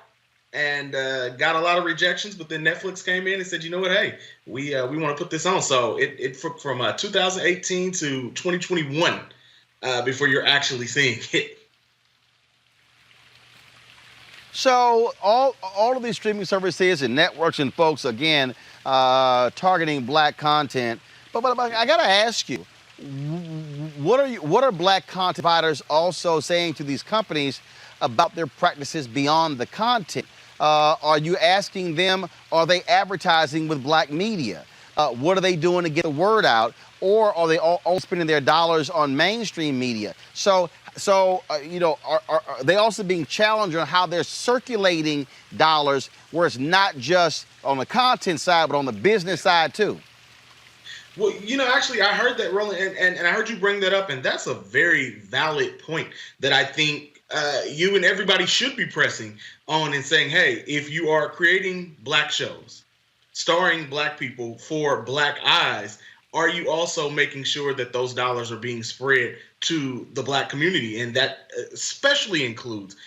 and got a lot of rejections. But then Netflix came in and said, you know what, hey, we want to put this on. So it from 2018 to 2021 before you're actually seeing it. So all of these streaming services and networks and folks, again, targeting black content. But I got to ask you, what are black content providers also saying to these companies about their practices beyond the content? Are you asking them, are they advertising with black media? What are they doing to get the word out? Or are they all spending their dollars on mainstream media? So are they also being challenged on how they're circulating dollars, where it's not just on the content side, but on the business side too? Well, actually, I heard that, Roland, and I heard you bring that up, and that's a very valid point that I think you and everybody should be pressing on and saying, hey, if you are creating black shows, starring black people for black eyes, are you also making sure that those dollars are being spread to the black community? And that especially includes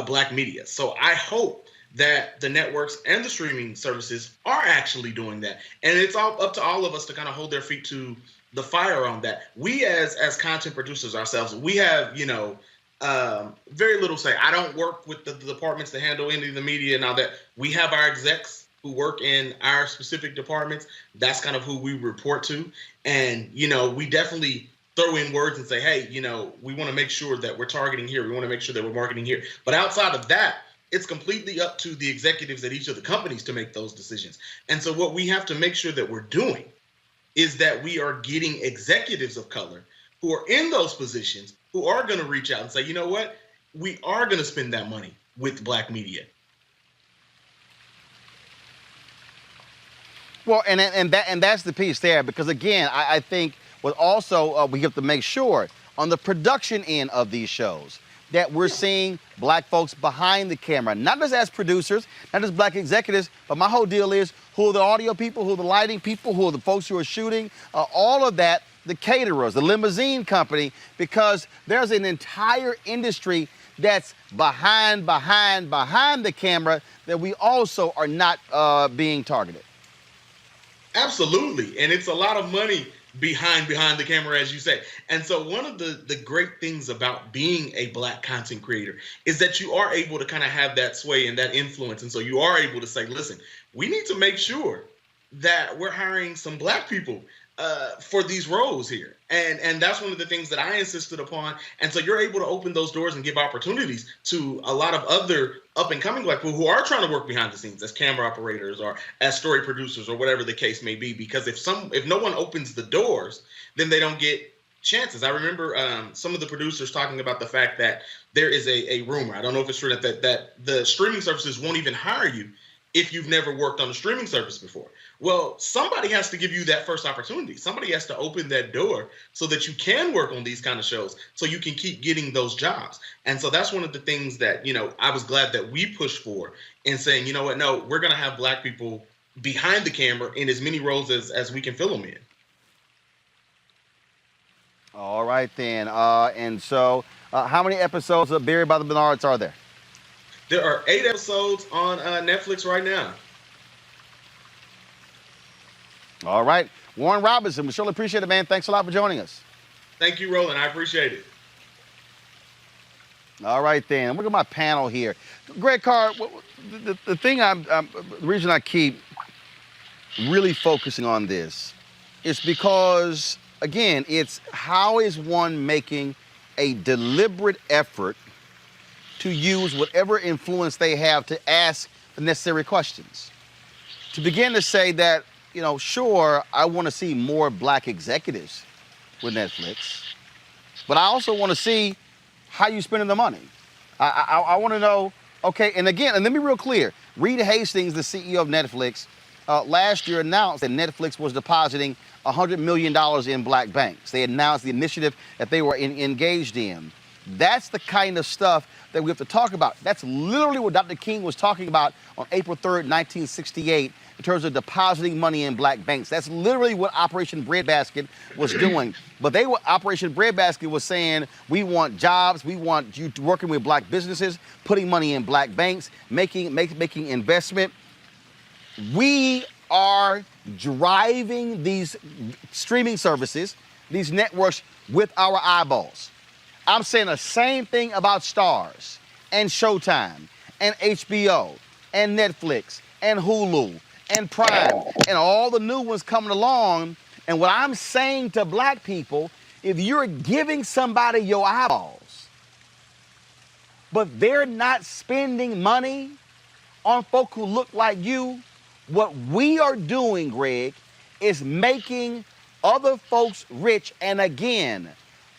black media. So I hope that the networks and the streaming services are actually doing that. And it's all up to all of us to kind of hold their feet to the fire on that. We as content producers ourselves, we have, very little say. I don't work with the departments that handle any of the media and all that. We have our execs who work in our specific departments. That's kind of who we report to. And, we definitely throw in words and say, hey, we want to make sure that we're targeting here. We want to make sure that we're marketing here. But outside of that, it's completely up to the executives at each of the companies to make those decisions. And so what we have to make sure that we're doing is that we are getting executives of color who are in those positions, who are going to reach out and say, you know what, we are going to spend that money with black media. Well, and that's the piece there, because again, I think what also we have to make sure on the production end of these shows that we're seeing black folks behind the camera, not just as producers, not just black executives, but my whole deal is who are the audio people, who are the lighting people, who are the folks who are shooting, all of that, the caterers, the limousine company, because there's an entire industry that's behind the camera that we also are not being targeted. Absolutely. And it's a lot of money behind the camera, as you say. And so one of the great things about being a black content creator is that you are able to kind of have that sway and that influence. And so you are able to say, listen, we need to make sure that we're hiring some black people for these roles here. And that's one of the things that I insisted upon. And so you're able to open those doors and give opportunities to a lot of other up-and-coming black people who are trying to work behind the scenes as camera operators or as story producers or whatever the case may be. Because if no one opens the doors, then they don't get chances. I remember some of the producers talking about the fact that there is a rumor, I don't know if it's true, that the streaming services won't even hire you if you've never worked on a streaming service before. Well, somebody has to give you that first opportunity. Somebody has to open that door so that you can work on these kind of shows, so you can keep getting those jobs. And so that's one of the things that, I was glad that we pushed for in saying, you know what, no, we're going to have black people behind the camera in as many roles as we can fill them in. All right, then. And so how many episodes of Buried by the Bernards are there? There are 8 episodes on Netflix right now. All right. Warren Robinson, we surely appreciate it, man. Thanks a lot for joining us. Thank you, Roland. I appreciate it. All right, then. Look at my panel here. Greg Carr, the thing the reason I keep really focusing on this is because, again, it's how is one making a deliberate effort to use whatever influence they have to ask the necessary questions. To begin to say that, sure, I want to see more black executives with Netflix, but I also want to see how you spending the money. I want to know, okay, and again, and let me be real clear, Reed Hastings, the CEO of Netflix, last year announced that Netflix was depositing $100 million in black banks. They announced the initiative that they were engaged in. That's the kind of stuff that we have to talk about. That's literally what Dr. King was talking about on April 3rd, 1968, in terms of depositing money in black banks. That's literally what Operation Breadbasket was doing. But Operation Breadbasket was saying, we want jobs, we want you working with black businesses, putting money in black banks, making investment. We are driving these streaming services, these networks, with our eyeballs. I'm saying the same thing about Starz and Showtime and HBO and Netflix and Hulu and Prime and all the new ones coming along. And what I'm saying to black people, if you're giving somebody your eyeballs, but they're not spending money on folk who look like you, what we are doing, Greg, is making other folks rich. And again,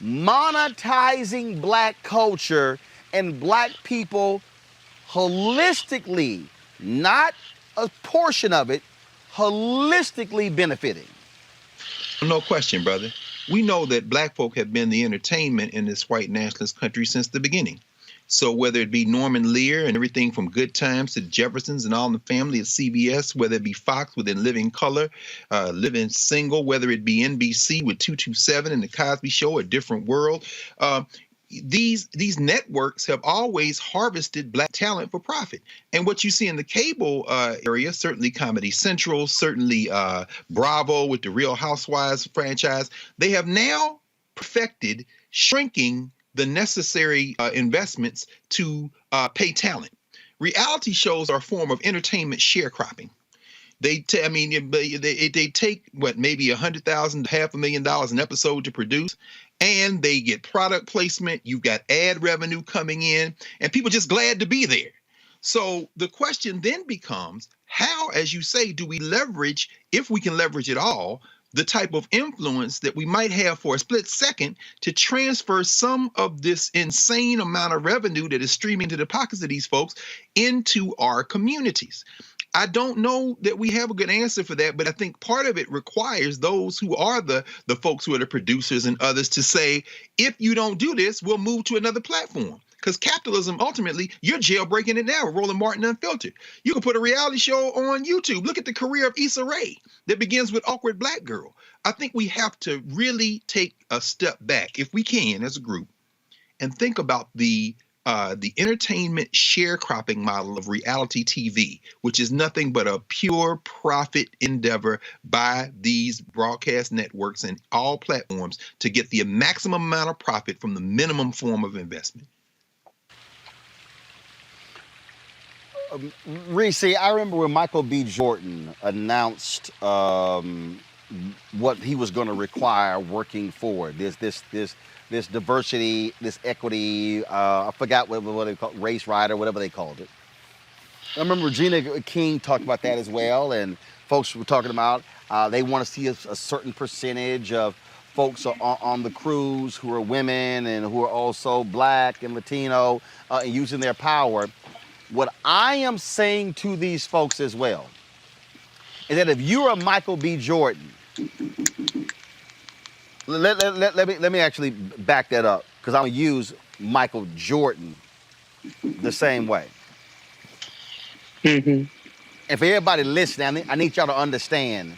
monetizing black culture and black people holistically, not a portion of it, holistically benefiting. No question, brother. We know that black folk have been the entertainment in this white nationalist country since the beginning. So whether it be Norman Lear and everything from Good Times to the Jeffersons and All in the Family at CBS, whether it be Fox within Living Color, Living Single, whether it be NBC with 227 and The Cosby Show, A Different World, these networks have always harvested black talent for profit. And what you see in the cable area, certainly Comedy Central, certainly Bravo with the Real Housewives franchise, they have now perfected shrinking the necessary investments to pay talent. Reality shows are a form of entertainment sharecropping. They take what, maybe $100,000, $500,000 an episode to produce, and they get product placement. You've got ad revenue coming in, and people just glad to be there. So the question then becomes, how, as you say, do we leverage, if we can leverage it all, the type of influence that we might have for a split second to transfer some of this insane amount of revenue that is streaming to the pockets of these folks into our communities? I don't know that we have a good answer for that, but I think part of it requires those who are the folks who are the producers and others to say, if you don't do this, we'll move to another platform. Because capitalism, ultimately, you're jailbreaking it now with Roland Martin Unfiltered. You can put a reality show on YouTube. Look at the career of Issa Rae that begins with Awkward Black Girl. I think we have to really take a step back, if we can, as a group, and think about the entertainment sharecropping model of reality TV, which is nothing but a pure profit endeavor by these broadcast networks and all platforms to get the maximum amount of profit from the minimum form of investment. Reese, I remember when Michael B. Jordan announced what he was going to require working for this diversity, this equity. I forgot what they called, race rider, whatever they called it. I remember Regina King talked about that as well, and folks were talking about they want to see a certain percentage of folks on the crews who are women and who are also black and Latino and using their power. What I am saying to these folks as well is that if you're a Michael B. Jordan, let me actually back that up, because I'm going to use Michael Jordan the same way. Mm-hmm. And for everybody listening, I need y'all to understand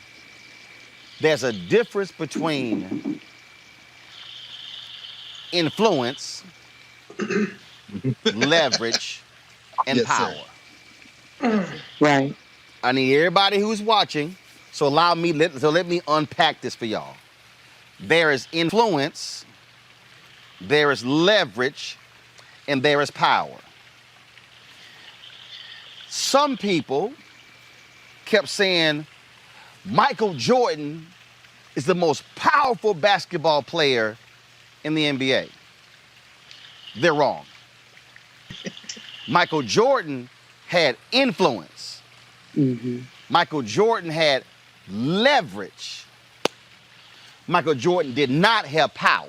there's a difference between influence, leverage, and power. Right. I need everybody who's watching, so let me unpack this for y'all. There is influence, there is leverage, and there is power. Some people kept saying Michael Jordan is the most powerful basketball player in the NBA. They're wrong. Michael Jordan had influence. Mm-hmm. Michael Jordan had leverage. Michael Jordan did not have power.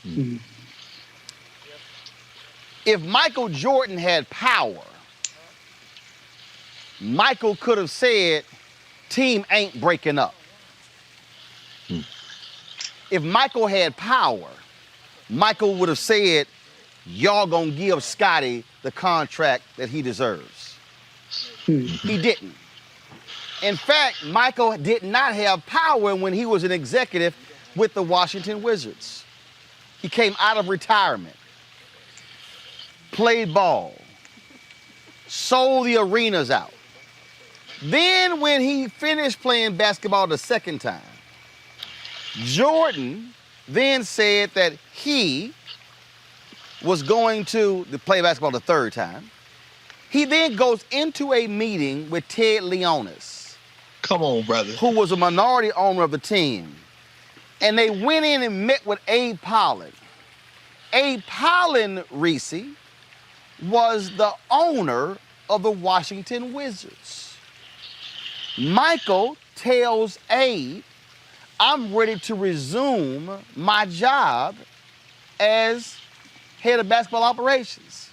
Mm-hmm. If Michael Jordan had power, Michael could have said, team ain't breaking up. If Michael had power, Michael would have said, y'all gonna give Scotty the contract that he deserves. He didn't. In fact, Michael did not have power when he was an executive with the Washington Wizards. He came out of retirement, played ball, sold the arenas out. Then when he finished playing basketball the second time, Jordan then said that he was going to play basketball the third time. He then goes into a meeting with Ted Leonis. Come on, brother. Who was a minority owner of the team. And they went in and met with Abe Pollin. Abe Pollin, Reese, was the owner of the Washington Wizards. Michael tells Abe, I'm ready to resume my job as head of basketball operations.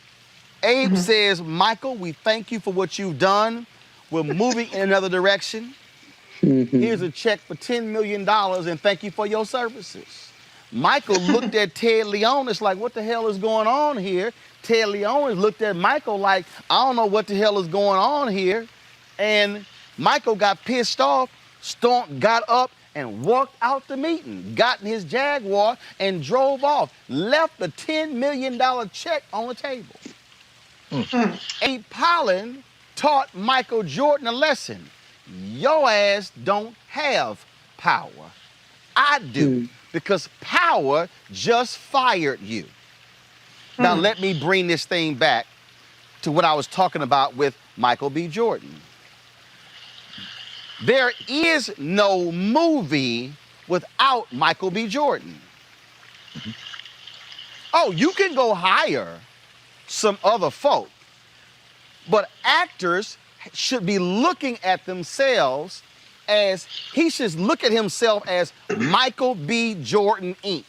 Abe says, Michael, we thank you for what you've done. We're moving in another direction. Here's a check for $10 million and thank you for your services. Michael looked at Ted Leonis like, what the hell is going on here? Ted Leonis looked at Michael like, I don't know what the hell is going on here. And Michael got pissed off, got up and walked out the meeting, got in his Jaguar and drove off, left a $10 million check on the table. Abe Pollin taught Michael Jordan a lesson. Your ass don't have power. I do, because power just fired you. Now let me bring this thing back to what I was talking about with Michael B. Jordan. There is no movie without Michael B. Jordan. Oh, you can go hire some other folk, but actors should be looking at themselves as, he should look at himself as Michael B. Jordan, Inc.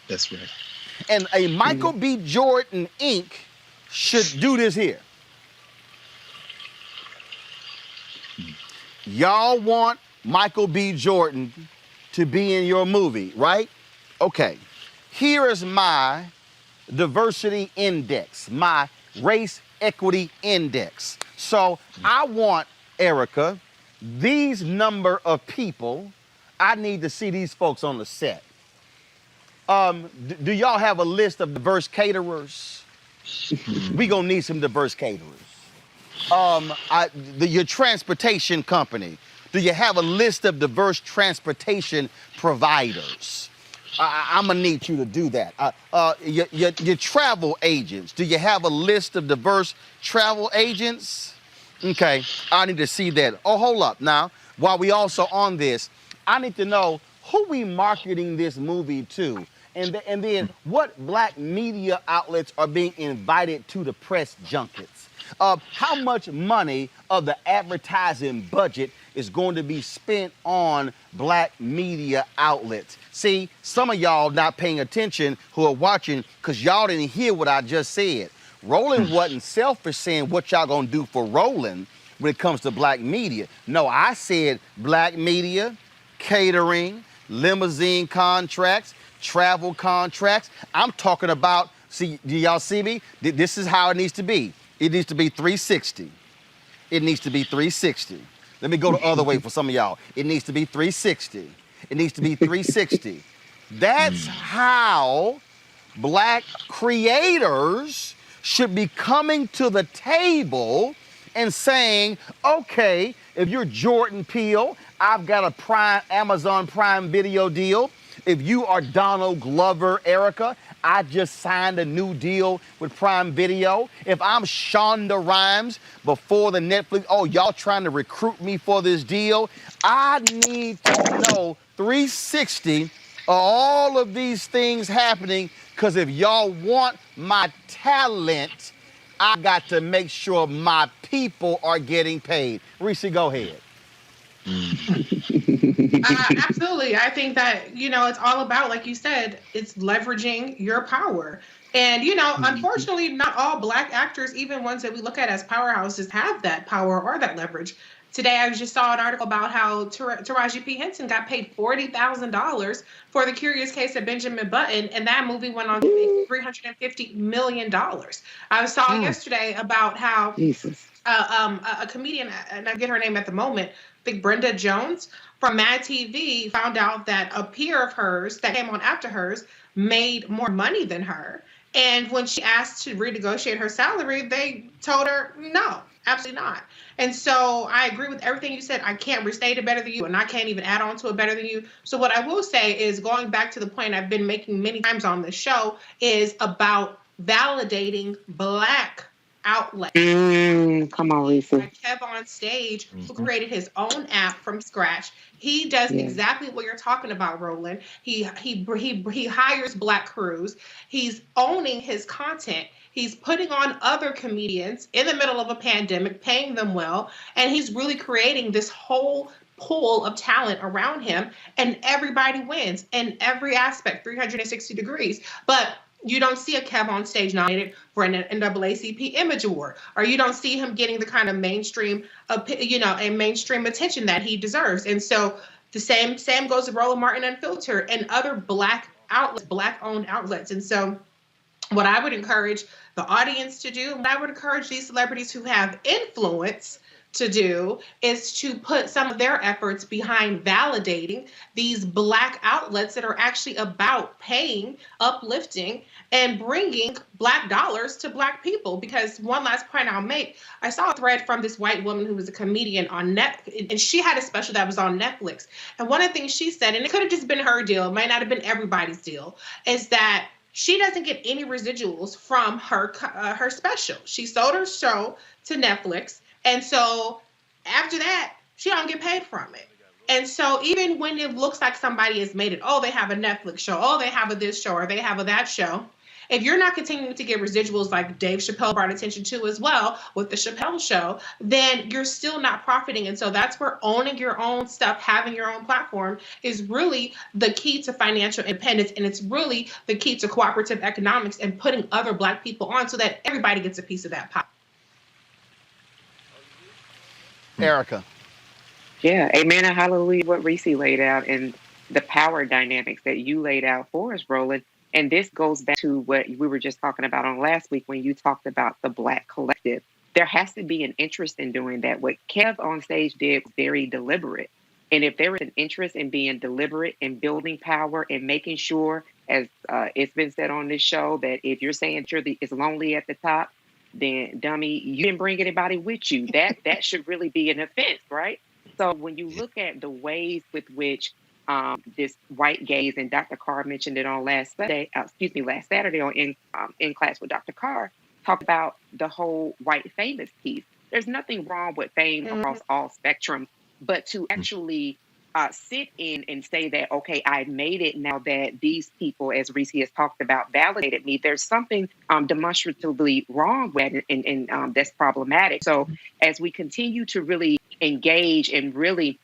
That's right. And a Michael B. Jordan, Inc. should do this here. Y'all want Michael B. Jordan to be in your movie, right? Okay. Here is my diversity index, my race equity index. So I want, Erica, these number of people, I need to see these folks on the set. Do y'all have a list of diverse caterers? We gonna need some diverse caterers. Your transportation company, do you have a list of diverse transportation providers? I'm gonna need you to do that. Your travel agents, do you have a list of diverse travel agents? Okay, I need to see that. Oh, hold up now. While we also on this, I need to know who we marketing this movie to, and then what black media outlets are being invited to the press junkets. How much money of the advertising budget is going to be spent on black media outlets? See, some of y'all not paying attention who are watching because y'all didn't hear what I just said. Roland wasn't selfish saying what y'all gonna do for Roland when it comes to black media. No, I said black media, catering, limousine contracts, travel contracts. I'm talking about, see, do y'all see me? This is how it needs to be. It needs to be 360. It needs to be 360. Let me go the other way for some of y'all. It needs to be 360. It needs to be 360. That's how black creators should be coming to the table and saying, okay, if you're Jordan Peele, I've got a Amazon Prime Video deal. If you are Donald Glover, Erica, I just signed a new deal with Prime Video. If I'm Shonda Rhimes before the Netflix, oh, y'all trying to recruit me for this deal? I need to know 360 all of these things happening, because if y'all want my talent, I got to make sure my people are getting paid. Reese, go ahead. Absolutely. I think that, it's all about, like you said, it's leveraging your power. And, unfortunately, not all black actors, even ones that we look at as powerhouses, have that power or that leverage. Today, I just saw an article about how Taraji P. Henson got paid $40,000 for The Curious Case of Benjamin Button, and that movie went on to make $350 million. I saw yesterday about how a comedian, and I get her name at the moment, I think Brenda Jones from Mad TV, found out that a peer of hers that came on after hers made more money than her. And when she asked to renegotiate her salary, they told her, no, absolutely not. And so I agree with everything you said. I can't restate it better than you, and I can't even add on to it better than you. So what I will say is, going back to the point I've been making many times on this show, is about validating black outlets. Come on, Lisa. Like Kev on Stage, who created his own app from scratch. He does exactly what you're talking about, Roland. He hires Black crews. He's owning his content. He's putting on other comedians in the middle of a pandemic, paying them well, and he's really creating this whole pool of talent around him, and everybody wins in every aspect, 360 degrees. But you don't see a Kev on Stage nominated for an NAACP Image Award, or you don't see him getting the kind of mainstream, and mainstream attention that he deserves. And so the same goes to Roland Martin Unfiltered and other Black outlets, Black-owned outlets. And so what I would encourage the audience to do, what I would encourage these celebrities who have influence to do, is to put some of their efforts behind validating these Black outlets that are actually about paying, uplifting, and bringing Black dollars to Black people. Because one last point I'll make, I saw a thread from this white woman who was a comedian on Netflix, and she had a special that was on Netflix. And one of the things she said, and it could have just been her deal, it might not have been everybody's deal, is that she doesn't get any residuals from her special. She sold her show to Netflix, and so after that, she don't get paid from it. And so even when it looks like somebody has made it, oh, they have a Netflix show, oh, they have a this show, or they have a that show, if you're not continuing to get residuals like Dave Chappelle brought attention to as well with the Chappelle Show, then you're still not profiting. And so that's where owning your own stuff, having your own platform, is really the key to financial independence. And it's really the key to cooperative economics and putting other Black people on so that everybody gets a piece of that pie. Erica. Yeah, amen and hallelujah, what Reese laid out and the power dynamics that you laid out for us, Roland. And this goes back to what we were just talking about on last week when you talked about the Black collective. There has to be an interest in doing that. What Kev on Stage did was very deliberate. And if there is an interest in being deliberate and building power and making sure, as it's been said on this show, that if you're saying it's lonely at the top, then dummy, you didn't bring anybody with you. That should really be an offense, right? So when you look at the ways with which this white gaze, and Dr. Carr mentioned it on last Saturday on in class with Dr. Carr, talked about the whole white famous piece. There's nothing wrong with fame across all spectrums, but to actually sit in and say that, okay, I made it now that these people, as Reese has talked about, validated me. There's something demonstratively wrong with it, and that's problematic. So as we continue to really engage and really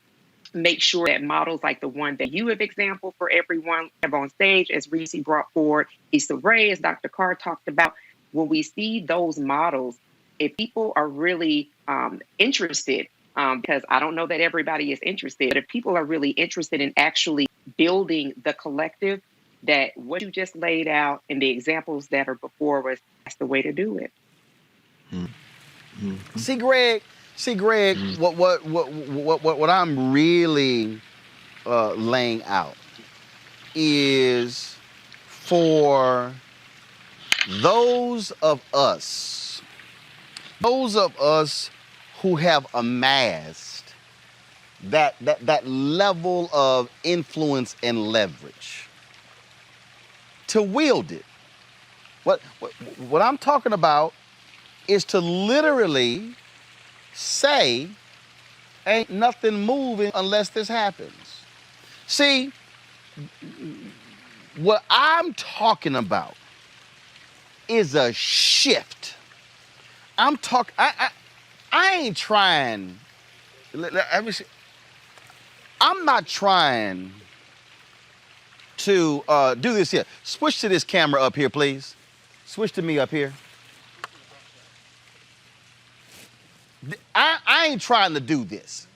make sure that models like the one that you have example for everyone have on stage, as Reese brought forward, Issa Rae, as Dr. Carr talked about, when we see those models, if people are really interested, because I don't know that everybody is interested, but if people are really interested in actually building the collective, that what you just laid out and the examples that are before us, that's the way to do it. Mm-hmm. See, Greg, what I'm really laying out is for those of us who have amassed that level of influence and leverage to wield it. What I'm talking about is to literally say, ain't nothing moving unless this happens. See, what I'm talking about is a shift. I ain't trying, let me see. I'm not trying to do this here. Switch to this camera up here, please. Switch to me up here. I ain't trying to do this.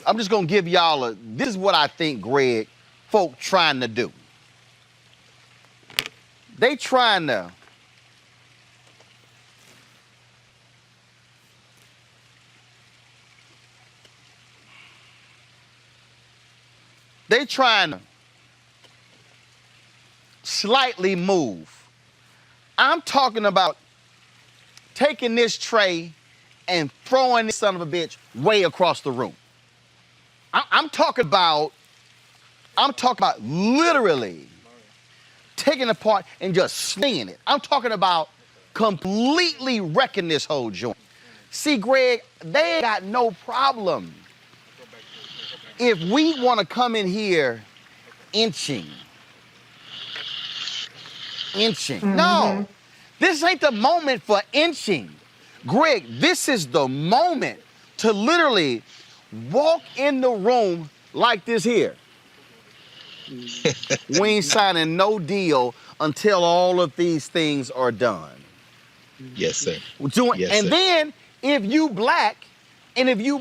I'm just gonna give y'all this is what I think, Greg, folk trying to do. They trying to slightly move. I'm talking about taking this tray and throwing this son of a bitch way across the room. I'm talking about literally taking it apart and just slinging it. I'm talking about completely wrecking this whole joint. See, Greg, they ain't got no problem if we want to come in here inching. No, this ain't the moment for inching. Greg, this is the moment to literally walk in the room like this here. We ain't signing no deal until all of these things are done. Yes, sir. Then if you black, and if you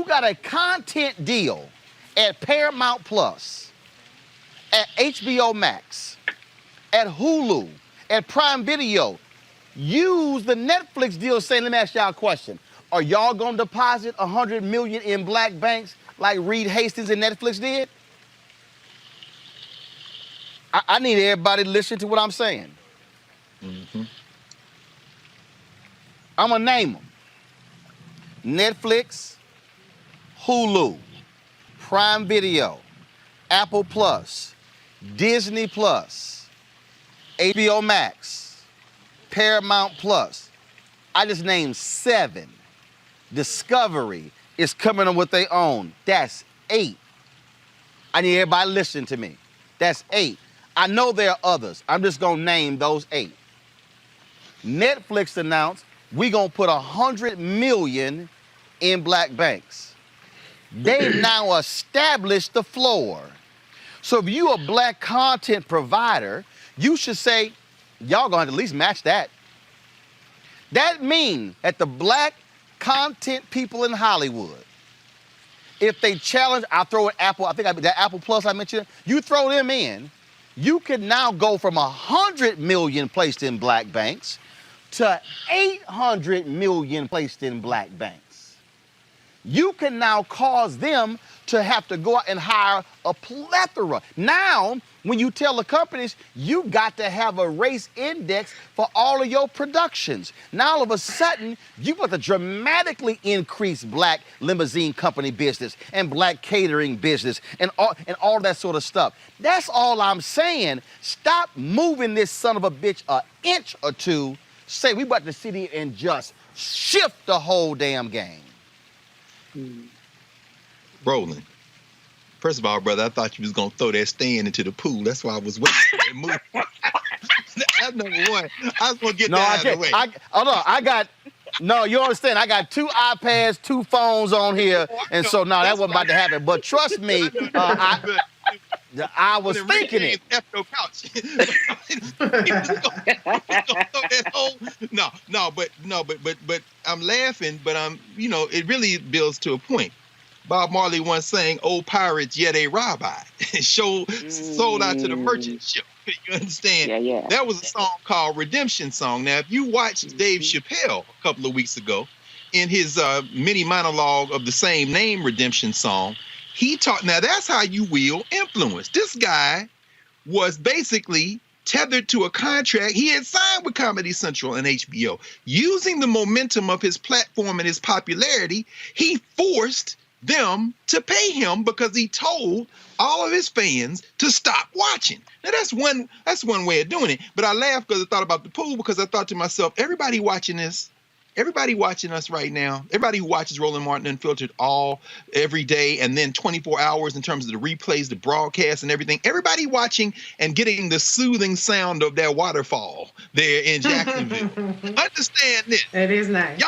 got a content deal at Paramount Plus, at HBO Max, at Hulu, at Prime Video, use the Netflix deal saying, let me ask y'all a question. Are y'all gonna deposit $100 million in black banks like Reed Hastings and Netflix did? I need everybody to listen to what I'm saying. I'm gonna name them. Netflix, Hulu, Prime Video, Apple Plus, Disney Plus, HBO Max, Paramount Plus. I just named 7. Discovery is coming on what they own. That's 8. I need everybody listening to me. That's 8. I know there are others. I'm just gonna name those 8. Netflix announced we gonna put $100 million in black banks. They've now established the floor. So if you a black content provider, you should say, y'all gonna have to at least match that. That means that the black content people in Hollywood, if they challenge, I'll throw it Apple, I think that Apple Plus I mentioned, you throw them in, you can now go from $100 million placed in black banks to $800 million placed in black banks. You can now cause them to have to go out and hire a plethora. Now, when you tell the companies, you got to have a race index for all of your productions. Now, all of a sudden, you got to dramatically increase black limousine company business and black catering business and all that sort of stuff. That's all I'm saying. Stop moving this son of a bitch an inch or two. Say we about to sit here and just shift the whole damn game. Roland, first of all, brother, I thought you was gonna throw that stand into the pool. That's why I was waiting for that move. That's number one. I was gonna get that out of the way. No, you understand? I got 2 iPads, 2 phones on here, and so no, that wasn't about to happen. But trust me, I was thinking it. But I'm laughing. But it really builds to a point. Bob Marley once sang, "Old pirates, yet a rabbi," sold out to the merchant ship. You understand? Yeah. That was a song called Redemption Song. Now, if you watched Dave Chappelle a couple of weeks ago in his mini monologue of the same name, Redemption Song, he talked. Now, that's how you wield influence. This guy was basically tethered to a contract he had signed with Comedy Central and HBO. Using the momentum of his platform and his popularity, he forced them to pay him because he told all of his fans to stop watching. Now that's one way of doing it. But I laughed because I thought about the pool, because I thought to myself, everybody watching this, everybody watching us right now, everybody who watches Roland Martin Unfiltered every day, and then 24 hours in terms of the replays, the broadcast and everything, everybody watching and getting the soothing sound of that waterfall there in Jacksonville. Understand this. It is nice.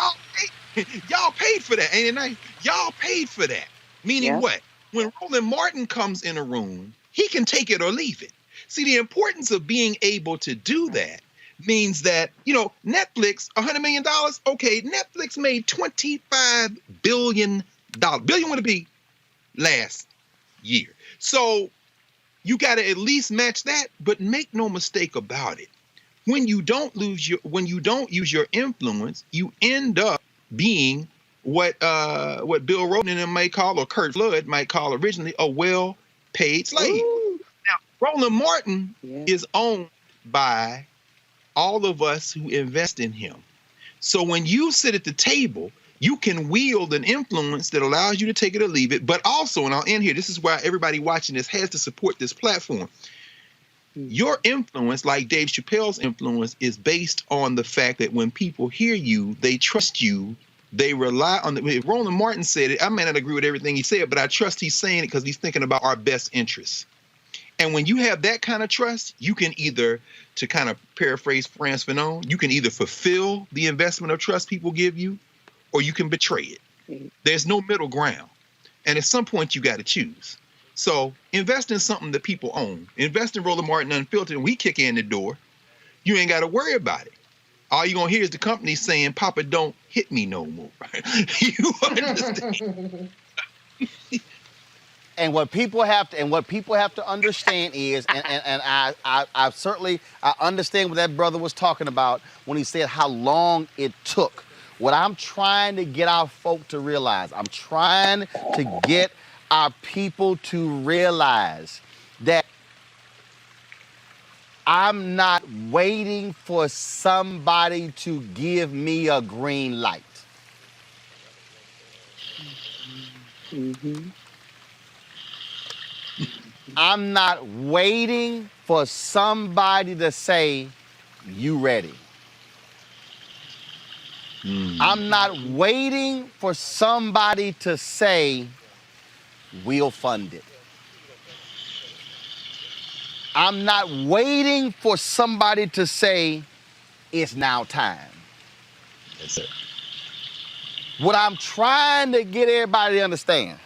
Y'all paid for that, ain't it nice? Y'all paid for that. Meaning what? When Roland Martin comes in a room, he can take it or leave it. See, the importance of being able to do that means that, Netflix, $100 million, okay, Netflix made $25 billion. Billion would it be last year. So you got to at least match that, but make no mistake about it. When you don't use your influence, you end up being what Bill Rhoden and them may call, or Kurt Flood might call originally, a well-paid slave. Ooh. Now, Roland Martin is owned by all of us who invest in him. So when you sit at the table, you can wield an influence that allows you to take it or leave it, but also, and I'll end here, this is why everybody watching this has to support this platform. Your influence, like Dave Chappelle's influence, is based on the fact that when people hear you, they trust you, they rely on the. If Roland Martin said it, I may not agree with everything he said, but I trust he's saying it because he's thinking about our best interests. And when you have that kind of trust, you can either, to kind of paraphrase Frantz Fanon, you can either fulfill the investment of trust people give you, or you can betray it. There's no middle ground. And at some point, you got to choose. So invest in something that people own. Invest in Roland Martin Unfiltered, and we kick in the door. You ain't got to worry about it. All you're going to hear is the company saying, Papa, don't hit me no more. You understand? And what people have to understand is, and I certainly understand what that brother was talking about when he said how long it took. What I'm trying to get our folk to realize, I'm trying to get our people to realize that I'm not waiting for somebody to give me a green light. I'm not waiting for somebody to say, you ready. I'm not waiting for somebody to say, we'll fund it. I'm not waiting for somebody to say, it's now time. That's it. What I'm trying to get everybody to understand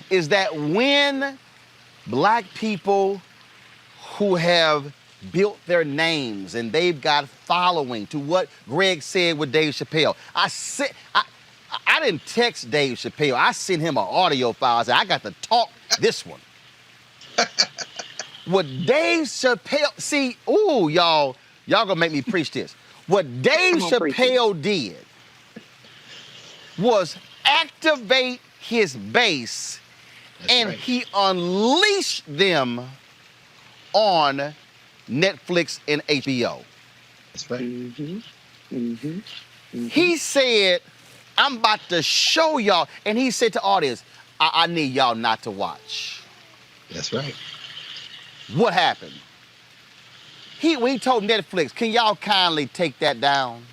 is that when black people who have built their names and they've got following, to what Greg said with Dave Chappelle, I didn't text Dave Chappelle. I sent him an audio file. I said, I got to talk this one. What Dave Chappelle, see, ooh, y'all gonna make me preach this. What Dave Chappelle did was activate his base. That's and right. He unleashed them on Netflix and HBO. That's right. He said, I'm about to show y'all. And he said to audience, I need y'all not to watch. That's right. What happened? When he told Netflix, can y'all kindly take that down?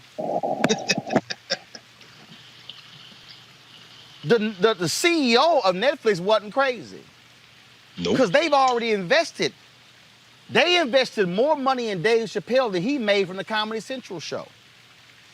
The CEO of Netflix wasn't crazy. Nope. Because they've already invested. They invested more money in Dave Chappelle than he made from the Comedy Central show.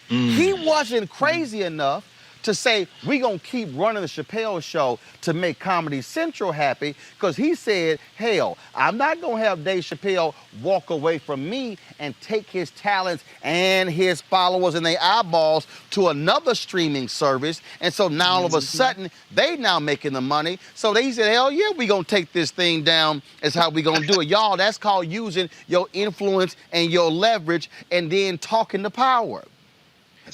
He wasn't crazy enough to say, we're going to keep running the Chappelle show to make Comedy Central happy, because he said, hell, I'm not going to have Dave Chappelle walk away from me and take his talents and his followers and their eyeballs to another streaming service. And so now all of a sudden, they now making the money. So they said, hell yeah, we going to take this thing down. That's how we going to do it. Y'all, that's called using your influence and your leverage and then talking to power.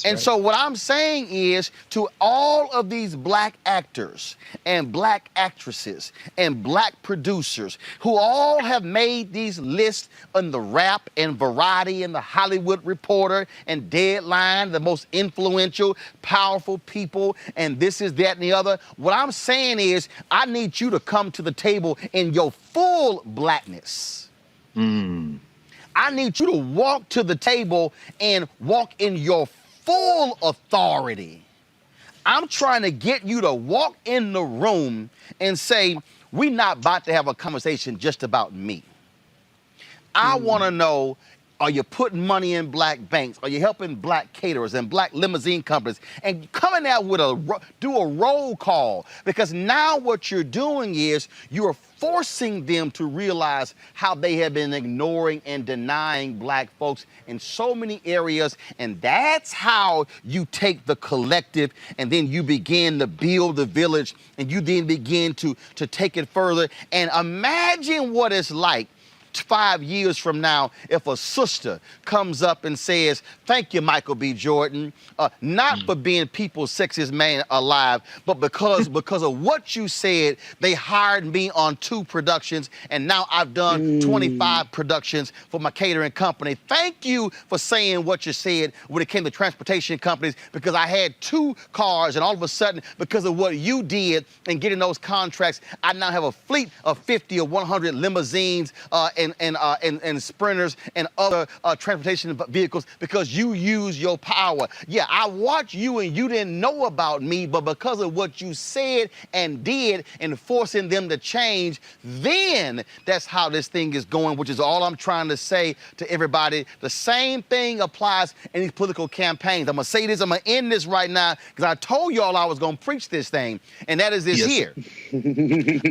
And so what I'm saying is, to all of these black actors and black actresses and black producers who all have made these lists on the Rap and Variety and the Hollywood Reporter and Deadline, the most influential, powerful people, and this is that and the other, what I'm saying is, I need you to come to the table in your full blackness. I need you to walk to the table and walk in your full authority. I'm trying to get you to walk in the room and say, we're not about to have a conversation just about me. I want to know, are you putting money in black banks? Are you helping black caterers and black limousine companies? And coming out with do a roll call, because now what you're doing is you're forcing them to realize how they have been ignoring and denying black folks in so many areas. And that's how you take the collective and then you begin to build the village, and you then begin to take it further. And imagine what it's like 5 years from now, if a sister comes up and says, thank you, Michael B. Jordan, not for being people's sexiest man alive, but because of what you said, they hired me on 2 productions, and now I've done 25 productions for my catering company. Thank you for saying what you said when it came to transportation companies, because I had 2 cars, and all of a sudden, because of what you did and getting those contracts, I now have a fleet of 50 or 100 limousines and sprinters and other transportation vehicles because you use your power. Yeah, I watched you and you didn't know about me, but because of what you said and did and forcing them to change, then that's how this thing is going, which is all I'm trying to say to everybody. The same thing applies in these political campaigns. I'm going to say this, I'm going to end this right now because I told y'all I was going to preach this thing, and that is this here.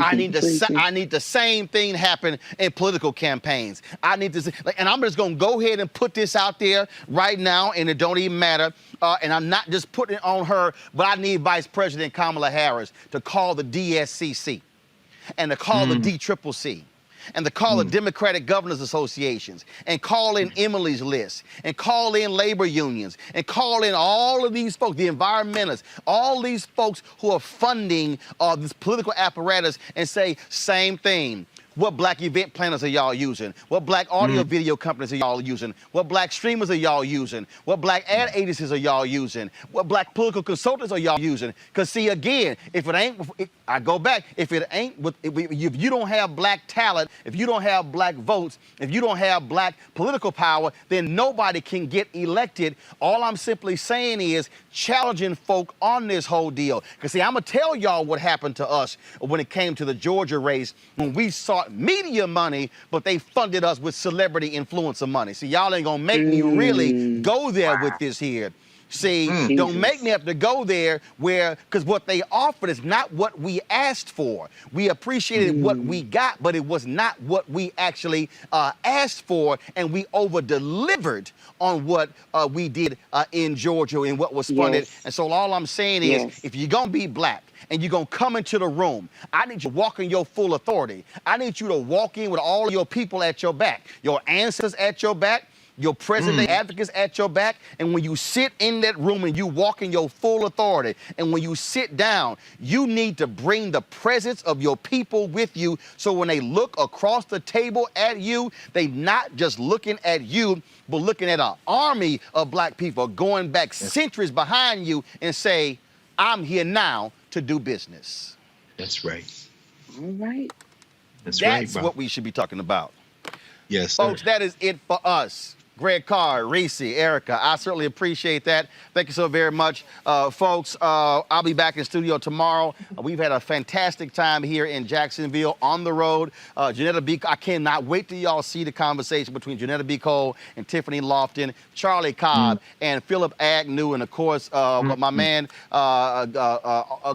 I need the same thing happen in political campaigns. I need this, and I'm just going to go ahead and put this out there right now, and it don't even matter. And I'm not just putting it on her, but I need Vice President Kamala Harris to call the DSCC and to call the DCCC and to call the Democratic Governors Associations and call in Emily's List and call in labor unions and call in all of these folks, the environmentalists, all these folks who are funding this political apparatus and say, same thing. What black event planners are y'all using? What black audio video companies are y'all using? What black streamers are y'all using? What black ad agencies are y'all using? What black political consultants are y'all using? Because see, again, if it ain't, I go back, if it ain't, if you don't have black talent, if you don't have black votes, if you don't have black political power, then nobody can get elected. All I'm simply saying is challenging folk on this whole deal. Because see, I'm going to tell y'all what happened to us when it came to the Georgia race, when we sought media money, but they funded us with celebrity influencer money. See, y'all ain't gonna make me really go there with this here. See, don't make me have to go there because what they offered is not what we asked for. We appreciated what we got, but it was not what we actually asked for, and we over-delivered on what we did in Georgia and what was funded. And so all I'm saying is, if you're gonna be black, and you're going to come into the room, I need you to walk in your full authority. I need you to walk in with all your people at your back, your ancestors at your back, your president advocates at your back. And when you sit in that room and you walk in your full authority, and when you sit down, you need to bring the presence of your people with you, so when they look across the table at you, they not just looking at you, but looking at an army of black people going back centuries behind you and say, I'm here now to do business. That's right. All right. That's right, That's bro. what we should be talking about. Yes, folks, that is it for us. Greg Carr, Reese, Erica, I certainly appreciate that. Thank you so very much. Folks, I'll be back in studio tomorrow. We've had a fantastic time here in Jacksonville on the road. Janetta B. I cannot wait till y'all see the conversation between Janetta B. Cole and Tiffany Lofton, Charlie Cobb, and Philip Agnew, and of course, my man,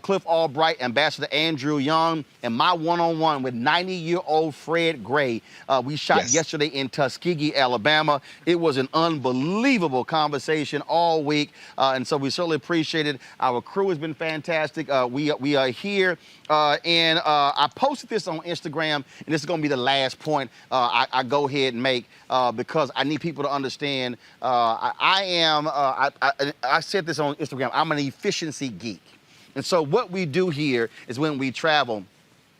Cliff Albright, Ambassador Andrew Young, and my one-on-one with 90-year-old Fred Gray. We shot yesterday in Tuskegee, Alabama. It was an unbelievable conversation all week, and so we certainly appreciate it. Our crew has been fantastic. We are here, and I posted this on Instagram, and this is going to be the last point I go ahead and make because I need people to understand. I said this on Instagram. I'm an efficiency geek, and so what we do here is when we travel.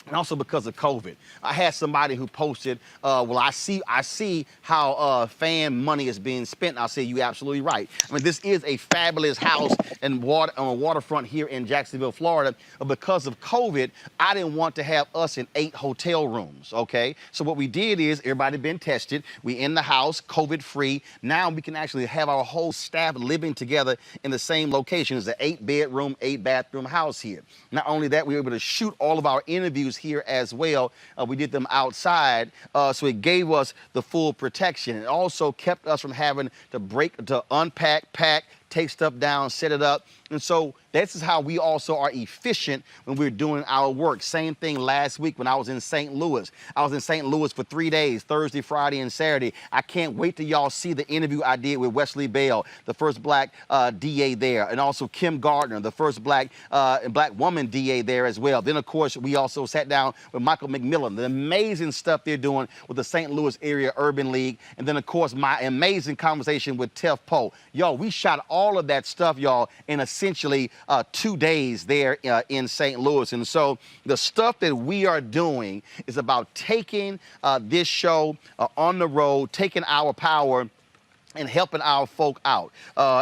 And also because of COVID, I had somebody who posted, well, I see how fan money is being spent. And I say, you're absolutely right. I mean, this is a fabulous house and on a waterfront here in Jacksonville, Florida. But because of COVID, I didn't want to have us in 8 hotel rooms, okay? So what we did is everybody been tested. We in the house, COVID-free. Now we can actually have our whole staff living together in the same location. It's an 8-bedroom, 8-bathroom house here. Not only that, we were able to shoot all of our interviews here as well. We did them outside, so it gave us the full protection. It also kept us from having to unpack, pack, take stuff down, set it up. And so This is how we also are efficient when we're doing our work. Same thing last week when I was in St. Louis. I was in St. Louis for 3 days, Thursday, Friday, and Saturday. I can't wait till y'all see the interview I did with Wesley Bell, the first black DA there, and also Kim Gardner, the first black woman DA there as well. Then, of course, we also sat down with Michael McMillan, the amazing stuff they're doing with the St. Louis Area Urban League. And then, of course, my amazing conversation with Tef Poe. Y'all, we shot all of that stuff, y'all, in essentially 2 days there in St. Louis. And so the stuff that we are doing is about taking this show on the road, taking our power and helping our folk out.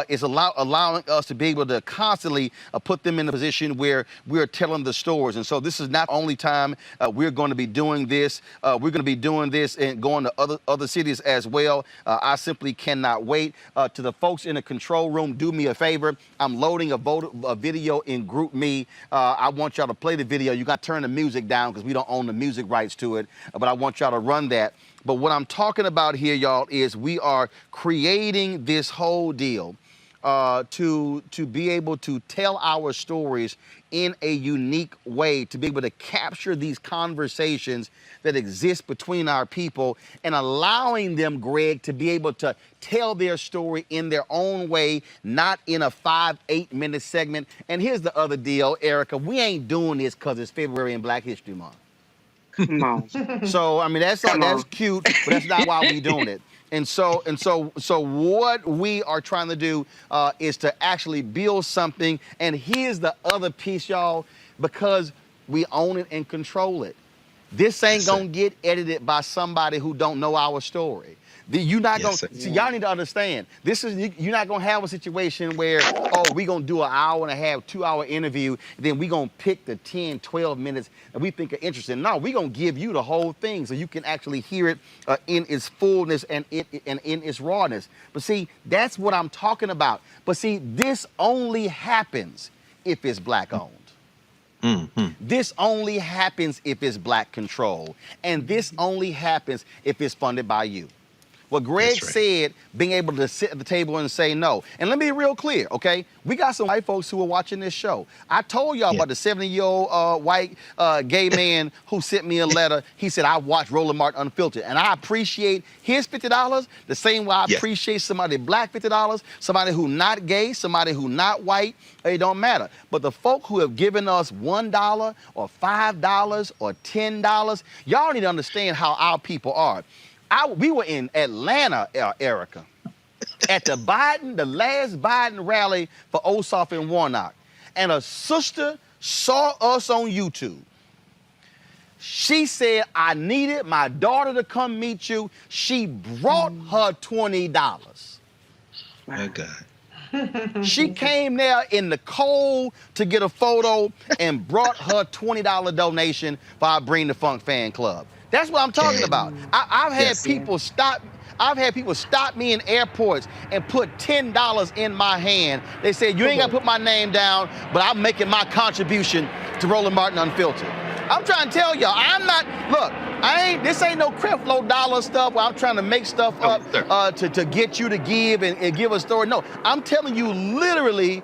It's allowing us to be able to constantly put them in a position where we're telling the stories. And so this is not only time we're going to be doing this, we're going to be doing this and going to other cities as well. I simply cannot wait. To the folks in the control room, do me a favor. I'm loading a video in Group Me. I want y'all to play the video. You got to turn the music down because we don't own the music rights to it, but I want y'all to run that. But what I'm talking about here, y'all, is we are creating this whole deal to be able to tell our stories in a unique way, to be able to capture these conversations that exist between our people and allowing them, Greg, to be able to tell their story in their own way, not in a 5-8 minute segment. And here's the other deal, Erica, we ain't doing this because it's February and Black History Month. Come on. So I mean that's cute, but that's not why we're doing it. And so what we are trying to do is to actually build something. And here's the other piece, y'all, because we own it and control it. This ain't gonna get edited by somebody who don't know our story. You're not gonna see. Y'all need to understand. You're not gonna have a situation where we gonna do an hour and a half, 2-hour interview, then we gonna pick the 10, 12 minutes that we think are interesting. No, we gonna give you the whole thing so you can actually hear it in its fullness and in its rawness. But see, that's what I'm talking about. But see, this only happens if it's black owned. Mm-hmm. This only happens if it's black control, and this only happens if it's funded by you. What Greg said, being able to sit at the table and say no. And let me be real clear, okay? We got some white folks who are watching this show. I told y'all about the 70-year-old white gay man who sent me a letter. He said, I watched Roland Martin Unfiltered. And I appreciate his $50 the same way I appreciate somebody black $50, somebody who not gay, somebody who not white. It don't matter. But the folk who have given us $1 or $5 or $10, y'all need to understand how our people are. We were in Atlanta, Erica, at the last Biden rally for Ossoff and Warnock. And a sister saw us on YouTube. She said, I needed my daughter to come meet you. She brought her $20. My God. She came there in the cold to get a photo and brought her $20 donation for our Bring the Funk fan club. That's what I'm talking about. I've had people stop. I've had people stop me in airports and put $10 in my hand. They said, you ain't got to put my name down, but I'm making my contribution to Roland Martin Unfiltered. I'm trying to tell y'all, this ain't no Creflo Dollar stuff where I'm trying to make stuff up to get you to give and give a story. No, I'm telling you literally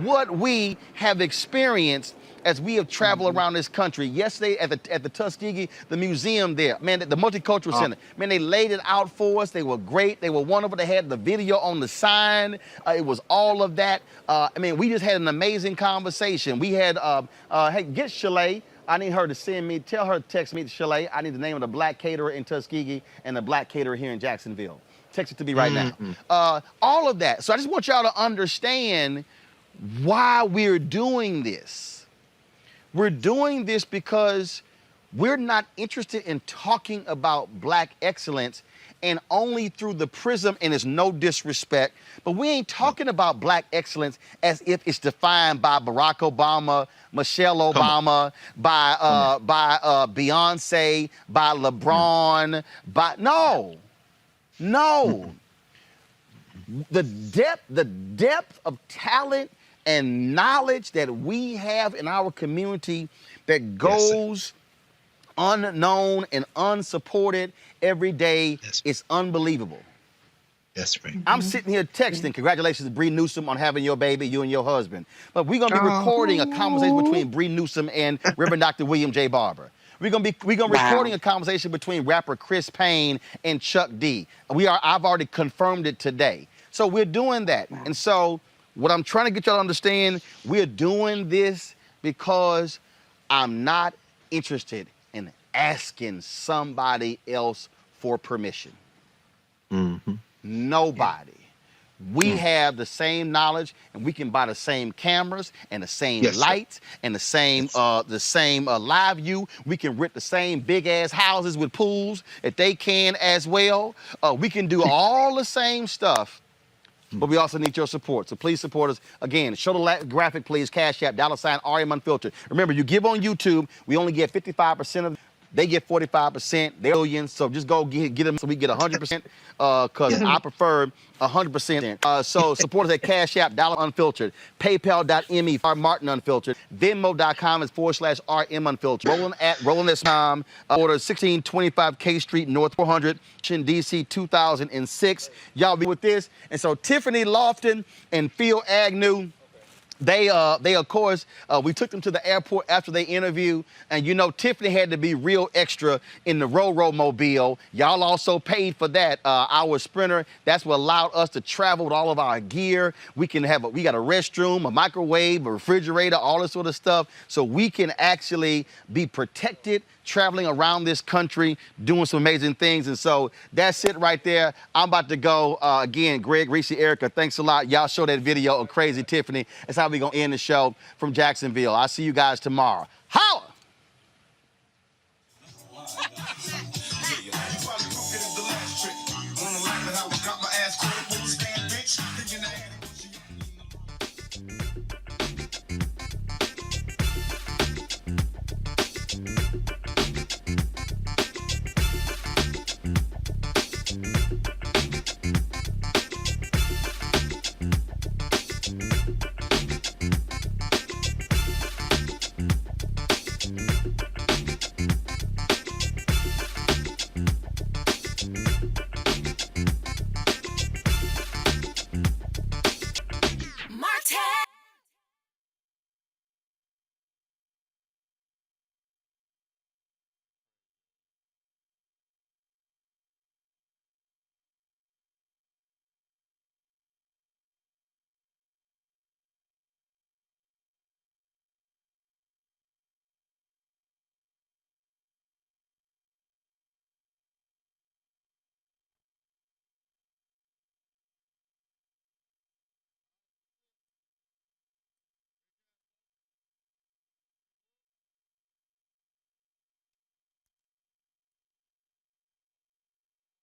what we have experienced as we have traveled around this country. Yesterday at the Tuskegee, the museum there, man, the Multicultural Center, man, they laid it out for us. They were great. They were wonderful. They had the video on the sign. It was all of that. We just had an amazing conversation. We had, hey, get Shalay. I need her to tell her to text me to Shalay. I need the name of the black caterer in Tuskegee and the black caterer here in Jacksonville. Text it to me right now. All of that. So I just want y'all to understand why we're doing this. We're doing this because we're not interested in talking about black excellence and only through the prism, and it's no disrespect, but we ain't talking about black excellence as if it's defined by Barack Obama, Michelle Obama, by Beyonce, by LeBron, No. The depth of talent and knowledge that we have in our community that goes unknown and unsupported every day is unbelievable. That's right. I'm sitting here texting, congratulations to Bree Newsom on having your baby, you and your husband. But we're gonna be recording a conversation between Bree Newsom and Reverend Dr. William J. Barber. We're gonna be recording a conversation between rapper Chris Payne and Chuck D. I've already confirmed it today. So we're doing that. And so what I'm trying to get y'all to understand, we're doing this because I'm not interested in asking somebody else for permission. Mm-hmm. Nobody. We have the same knowledge, and we can buy the same cameras and the same lights and the same live view. We can rent the same big ass houses with pools if they can as well. We can do all the same stuff, but we also need your support. So please support us. Again, show the graphic, please. Cash App, $RM Unfiltered. Remember, you give on YouTube, we only get 55% of. They get 45%, they're millions, so just go get them so we get 100%, because I prefer 100%. So support us at Cash App, $Unfiltered, PayPal.me, Martin Unfiltered, Venmo.com/RM Unfiltered, Roland@Roland.com, order 1625 K Street North 400, DC 2006. Y'all be with this. And so Tiffany Lofton and Phil Agnew, they of course, we took them to the airport after they interview, and you know Tiffany had to be real extra in the Ro-Ro mobile. Y'all also paid for that. Our Sprinter, that's what allowed us to travel with all of our gear. We got a restroom, a microwave, a refrigerator, all this sort of stuff, so we can actually be protected traveling around this country, doing some amazing things. And so that's it right there. I'm about to go. Again, Greg, Reese, Erica, thanks a lot. Y'all show that video of Crazy Tiffany. That's how we're going to end the show from Jacksonville. I'll see you guys tomorrow. Holla!